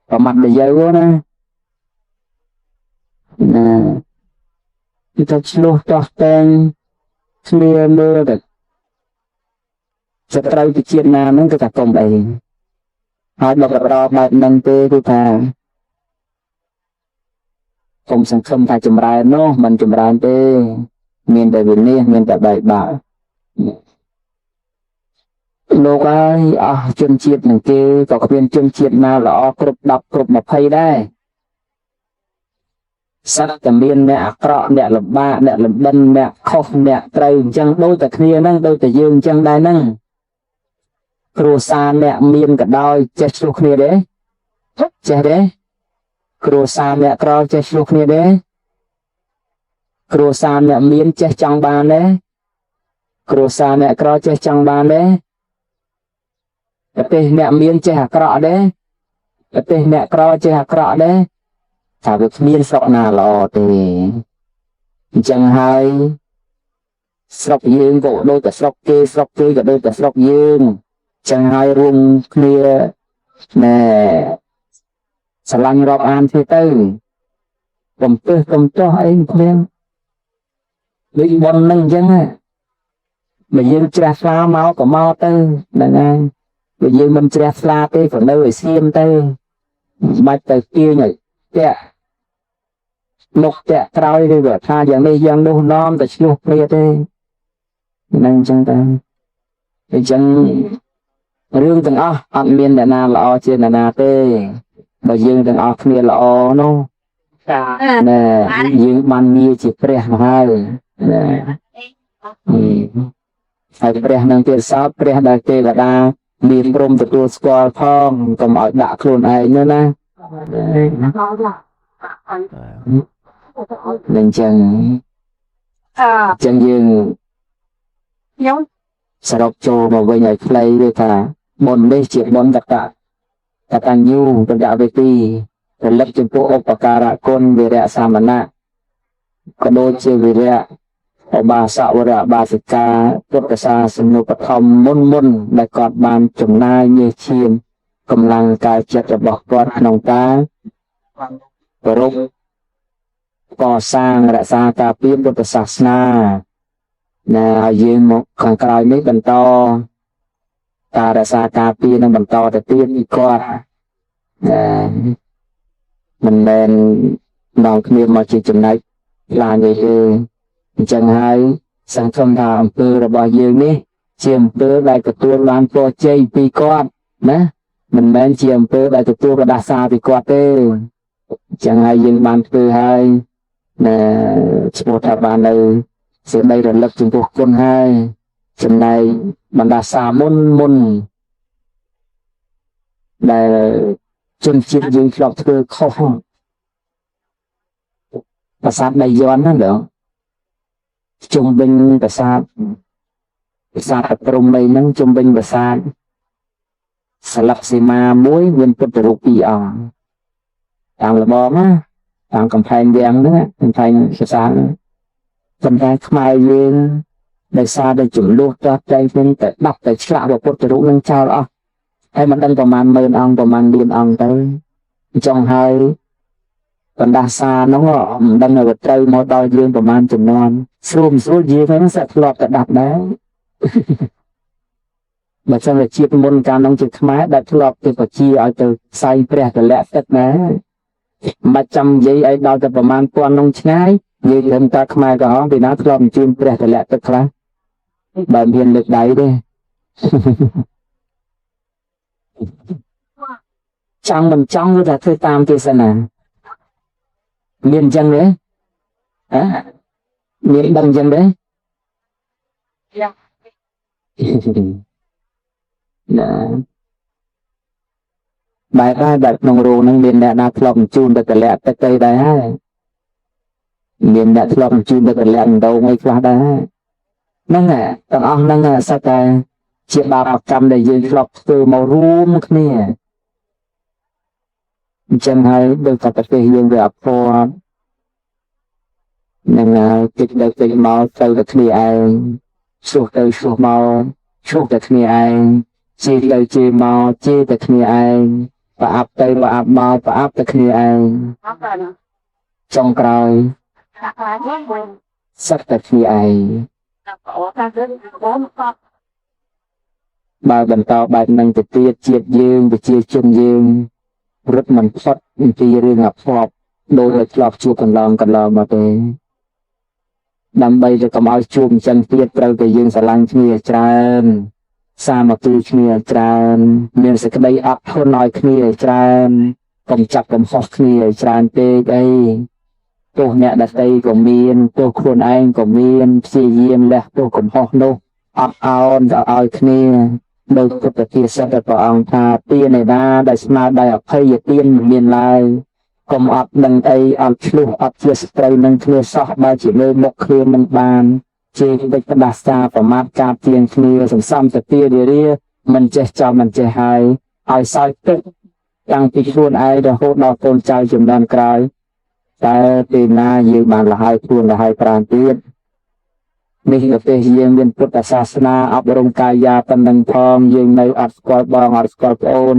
ប្រមាថនយោណាគឺថាឆ្លោះតោះតែងគ្នាមើលតែសត្រូវពីជាតិណាហ្នឹងគឺថាកុំអីហើយដល់ប្រដបែបហ្នឹងទេគឺថាកុំសង្ឃឹមថាចម្រើននោះមិនចម្រើនទេមានតែវិនិច្ឆ័យមានតែបែកបាក់លោកហើយអស់ជនជាតិនឹងគេក៏គ្មានជនជាតិណាល្អគ្រប់10គ្រប់20ដែរសត្វតែមានអ្នកអាក្រក់អ្នកលំបាកអ្នកលំបិនអ្នកខុសអ្នកត្រូវអញ្ចឹងដូចតែគ្នាហ្នឹងដូចតែយើងអញ្ចឹងដែរហ្នឹងគ្រួសារអ្នកមានក៏ដោយចេះឆ្លោះគ្នាទេចេះទេគ្រួសារអ្នកក្រចេះឆ្លោះគ្នាទេគ្រួសារអ្នកមានចេះចង់បានទេគ្រួសារអ្នកក្រចេះចង់បានទេប្រទេសអ្នកមានចេះអាក្រក់ទេប្រទេសអ្នកក្រចេះអាក្រក់ទេថាវាគ្មានស្រុកណាល្អទេអញ្ចឹងហើយស្រុកយើងក៏ដូចតែស្រុកគេស្រុកគេក៏ដូចតែស្រុកយើងអញ្ចឹងហើយរួមគ្នាណែស្រឡាញ់រាប់អានទេទៅកុំទើសកុំចោះអីគ្មានដូចប៉ុនហ្នឹងអញ្ចឹងបើយើងជ្រះថ្លាមកក៏មកទៅហ្នឹងហើយបើយើងមិនជ្រះថ្លាទេក៏នៅឲ្យស្ងៀមទៅមិនបាច់ទៅទាញឲ្យតាក់មុខតាក់ក្រោយឬក៏ថាយ៉ាងនេះយ៉ាងនោះនាំតែឆ្លោះគ្នាទេហ្នឹងអញ្ចឹងតែអញ្ចឹងរឿងទាំងអស់អត់មានអ្នកណាល្អជាអ្នកណាទេបើយើងទាំងអស់គ្នាល្អនោះណែយើងបានងារជាព្រះមកហើយណែហើយព្រះនឹងទៀតសោតព្រះដែលទេវតាមានព្រមទទួលស្គាល់ផងកុំឲ្យដាក់ខ្លួនឯងនោះណា nên chừng chừng dương nhóm sọc cho mà với nhảy play với cả bồn đây chuyện bồn đặt tăng nhu đặt đạo về ti rồi lập trên phố opakara con về rạ samana có đôi chia về rạ ở bà xã và rạ bà sĩ ca tốt cả xa sinh nụ bật hồng môn môn đại cọt bàn chủng nai như chiêm cầm lăng cài chật ở bọc con nông ta và rốcก่อสร้างรักษาการเปลี่ยนพุทธศาสนายืนข้างกลายนี้บรรทอการรักษาการเปลี่ยนบรรทอแต่เปลี่ยนอีกก่อนมันเป็นน้องเมียมาจีจำนายลานใหญ่เลยจังไห้สังคมทางอำเภอระบายยืนนี้เชียมเปื้อได้กระตุ้นลานโปรเจปีก่อนนะมันเป็นเชียมเปื้อได้กระตุ้นกระดาษซาปีก่อนเต้จังไห้ยืนบานเปื้อให้สมุทรบาลในเสียใดระลึกถึงพวกคนให้จำในบรรดาสามุนได้จนจิตยืนกลับเธอเข้าห้องประสาทในย้อนนั่นเหรอจงเป็นประสาทปรุงในนั้นจงเป็นประสาทสลับสีมามุ้ยเวียนปุตตรุปีอ่างต่างระบอบนะต่างกำแพงแดงนะกำแพงภาษาคนไทยขมายเวียนได้ซาได้จุดลูกจับใจเป็นแต่ดับแต่ฉลาดว่าพุทธรูปนั่งเจ้าอ่ะให้มันดังประมาณหมื่นองประมาณเดือนองไปจงให้บรรดาซาน้องอ่ะดังในวัดใจมอดอยยืนประมาณจุดนอนสู้ยืนให้มันเสร็จหลอดแต่ดับได้แบบฉันเลยชีพมนการน้องจุดขมายได้หลอดติดกับชีเอาจะใส่เปรี้ยแต่แหลกแต่นะมาจำยี่ไอ้ดาวจะประมาณปอนน้องง่ายยืนเดินตาขมายกับห้องไปนัดหลอดจีนเปรี้ยแต่แหลกแต่ครั้งแบบเพียนเล็กได้ด้วยจังมันจังก็จะเธอตามเจสนาเมียนจังเลยเมียนดังจังเลยนะบายได้แบบนงรูนั่งเมียนแดดนาพลอมจูนแต่แหลกแต่ใจได้ให้เมียนแดดพลอมจูนแต่แหลกโดไม่คลาได้นั่นแหละต้องเอานั่นแหละสักแต่เชี่ยบาปกรรมได้ยืนพลอกตัวมารู้มั้งเนี่ยจังไห้โดยการเป็นยังแบบพอนั่งติดได้ติดมาเจอแต่ขี้ไอสุขได้สุขมาสุขแต่ขี้ไอจีได้จีมาจีแต่ขี้ไอปะอับได้ปะอับมาปะอับแต่ขี้ไอจงกลายสักแต่ขี้ไอบาบันตาบานังจะเตียเจียดยืงไปเจียจนยืงรถมันพอดตีเรื่องอับพอบโดยหลอกชูกันลองมาเป็นนำใบจะกำเอาชูมจังเตียดเราไปยืงสลังเชียจานสามาตีเชียจานเมียนสกได้อับทนน้อยเชียจานกำจับกำหอกเชียจานเตไอตัวเนี่ยดัดไตก็มีนตัวคนเองก็มีนเสียเยี่ยมและตัวกำหอกโนอับเอาเชียโดยพุทธเทศน์พระองค์พาเตียนในด้าได้สมาได้อภัยเตียนเมียนลายกรมอับดังไออับชลุอับเทียสไตรนังเคลียสอกบาจิเลยมกเคลียมันบานเจเป็นกระดาษตาประมาทกาเตียนเคลียสมซ้ำแต่เตียเรียมันเจจอมันเจหายไอซอยตึกตั้งปีชวนไอเดาโหดเอาต้นใจจุ่มด้านกลายแต่ปีหน้ายืมบานละหายทวนละหายปราณเตียนนี่ก็เป็นยังเป็นพุทธศาสนาอบรมกายาตันดังทองยังในอัดสกอลบองอัดสกอลโอน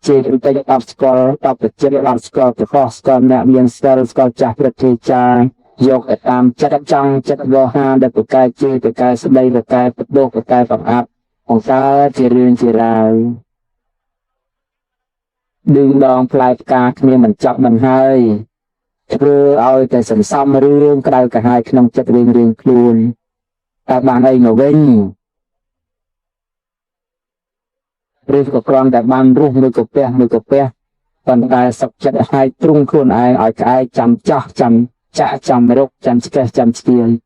เจริญใจอัดสกอลตับเจริญอัดสกอลตะข้อสกอลเนี่ยมีสกอลจากประเทศจางยกตามจัดจังจัดวหาได้ประกายเจประกายสบายประกายประโดประกายปับอับของตาเจริญเจรายดึงดองปลายกาเนี่ยมันจับมันให้เพื่อเอาแต่สันซ้ำเรื่องกระไดกระหายขนมจัดเรื่องครูนแต่บางไอ้หนูเว้นเรื่องกับกรองแต่บางรูปมือกับเปียปัญหาสักจัดให้ตรงคนไอ้ไอ้ไอ้จำจ่อจำจะจำรกจำสเกจำสเกียร์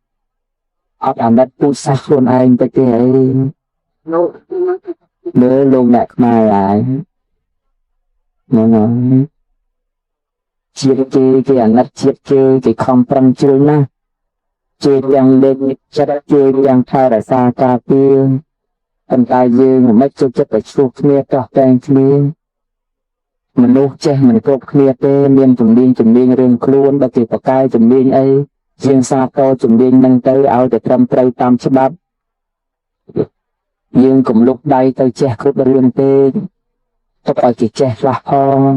เอาอันนั้นพูดสักคนไอ้ไปเตะเนื้อลงแหลกมาไอ้เนาะ ជាតិគេអាណិតជាតិគេខំប្រឹងជួយណាស់ជួយទាំងលេងចិត្តជួយទាំងថែរក្សាការពារប៉ុន្តែយើងមិនចូលចិត្តទៅជួបគ្នាតោះតែងគ្នាមនុស្សចេះមិនគ្រប់គ្នាទេមានជំនាញរឿងខ្លួនបើគេប្រកែជំនាញអីជាងសាកលជំនាញនឹងទៅឲ្យតែត្រឹមត្រូវតាមច្បាប់យើងកុំលុកដៃទៅចេះគ្រប់រឿងទេទុកឲ្យគេចេះខ្លះផង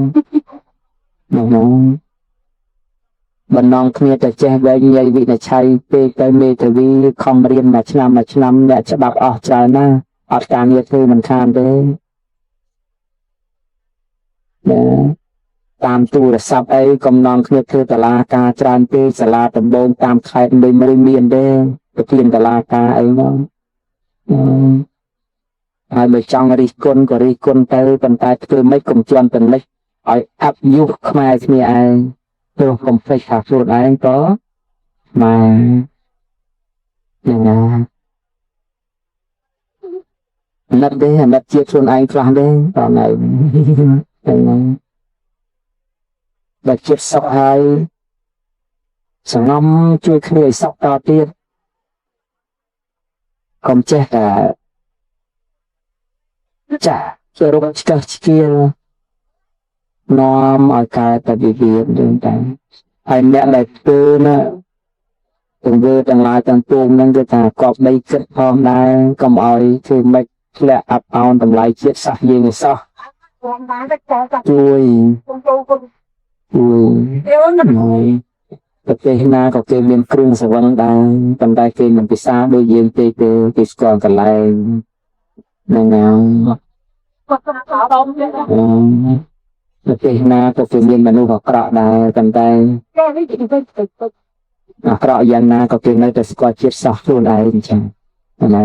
នោះបណ្ណងគ្នាទៅចេះវែងយាយវិនិច្ឆ័យពេកទៅមេធាវីខំរៀនមួយឆ្នាំអ្នកច្បាប់អស់ច្រើនណាស់អត់ការងារធ្វើមិនខានទេតាមទូរស័ព្ទអីកំណងគ្នាធ្វើតឡាការច្រើនពេកសាលាដំបងតាមខេត្តមួយមានទេទៅទានតឡាការអីហ្នឹងហើយបើចង់រិះគន់ក៏រិះគន់ទៅប៉ុន្តែធ្វើម៉េចកុំជន់ទៅនេះឲ្យអាប់យុះខ្មែរគ្នាឯងព្រោះកុំភ្លេចថាខ្លួនឯងក៏ម៉ែយ៉ាងណាអាណិតជាខ្លួនឯងខ្លះទេតើហ្នឹងបើចិត្តសុខហើយសងំជួយគ្នាឲ្យសុខតទៀតកុំចេះតែចាជារោគឆ្កឹះឆ្កៀលនាំឲ្យកើតតែវិវាទហ្នឹងតែហើយអ្នកដែលធ្វើណាទង្វើទាំងឡាយទាំងពួងហ្នឹងគឺថាកប់ដីគិតផងដែរកុំឲ្យធ្វើម៉េចធ្លាក់អាប់អោនតម្លៃជាតិសាសន៍យើងឯសោះជួយប្រទេសណាក៏គេមានគ្រឿងសង្វឹងដែរប៉ុន្តែគេមិនពិសាដូចយើងទេគេស្គាល់កន្លែងហ្នឹងហើយប្រទេសណាក៏គេមានមនុស្សអាក្រក់ដែរប៉ុន្តែអាក្រក់យ៉ាងណាក៏គេនៅតែស្គាល់ជាតិសាសន៍ខ្លួនឯងអញ្ចឹងណា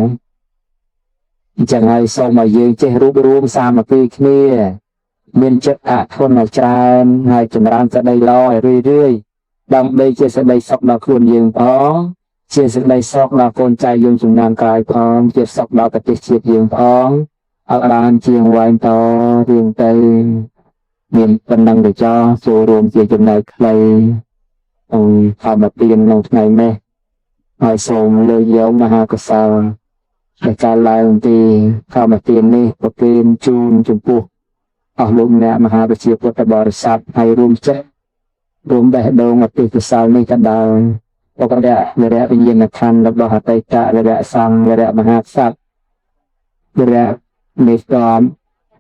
អញ្ចឹងហើយសូមឲ្យយើងចេះរួបរวมសាមគ្គីគ្នាមានចិត្តអធនឲ្យច្រើនហើយចម្រើនសេចក្តីល្អឲ្យរឿយដើម្បីជាសេចក្តីសុខដល់ខ្លួនយើងផងជាសេចក្តីសុខដល់កូនចៅយើងចំណានក្រោយផងជាសុខដល់ប្រទេសជាតិយើងផងឲ្យបានជាងវែងតរៀងទៅមានប៉ុណ្ណឹងទៅចោលចូលរួមជាចំណែកខ្លីធម្មទានក្នុងថ្ងៃនេះហើយសូមលើកយកមហាកុសលដែលកើតឡើងពីធម្មទាននេះប្រគេនជូនចំពោះអស់លោកអ្នកមហាប្រជាពុទ្ធបរិស័ទហើយរួមចិត្តរួមបេះដូងអតិកុសលនេះក៏ដោយបករៈវិរៈវិញ្ញាណខណ្ឌរបស់អតីតវិរៈសង្ឃវិរៈមហាក្សត្រវិរៈមេស្តាន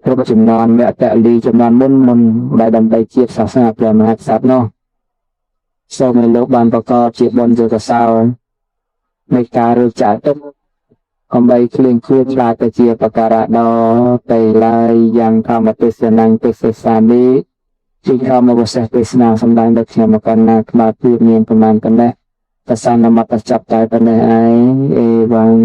គ្រប់ចំនួនវគ្គលីចំនួនមុនដែលដើម្បីជាតិសាសនាព្រះមហាក្សត្រនោះសូមឲ្យលោកបានប្រកបជាបុណ្យជាកុសលនៃការរើចាក់ទឹកអំបីគ្លៀងគ្លៀឆ្លាតទៅជាបការៈដល់ទៅឡើយយ៉ាងធម្មទេសនាងទេសសានីជាធម្មវសេះទេសនាសម្ដែងដល់ខ្ញុំមកណាក្បាលពៀបមានប្រមាណប៉ុណ្ណេះប្រសានមត្តចាប់តែប៉ុណ្ណេះឯងអេវ៉ាំង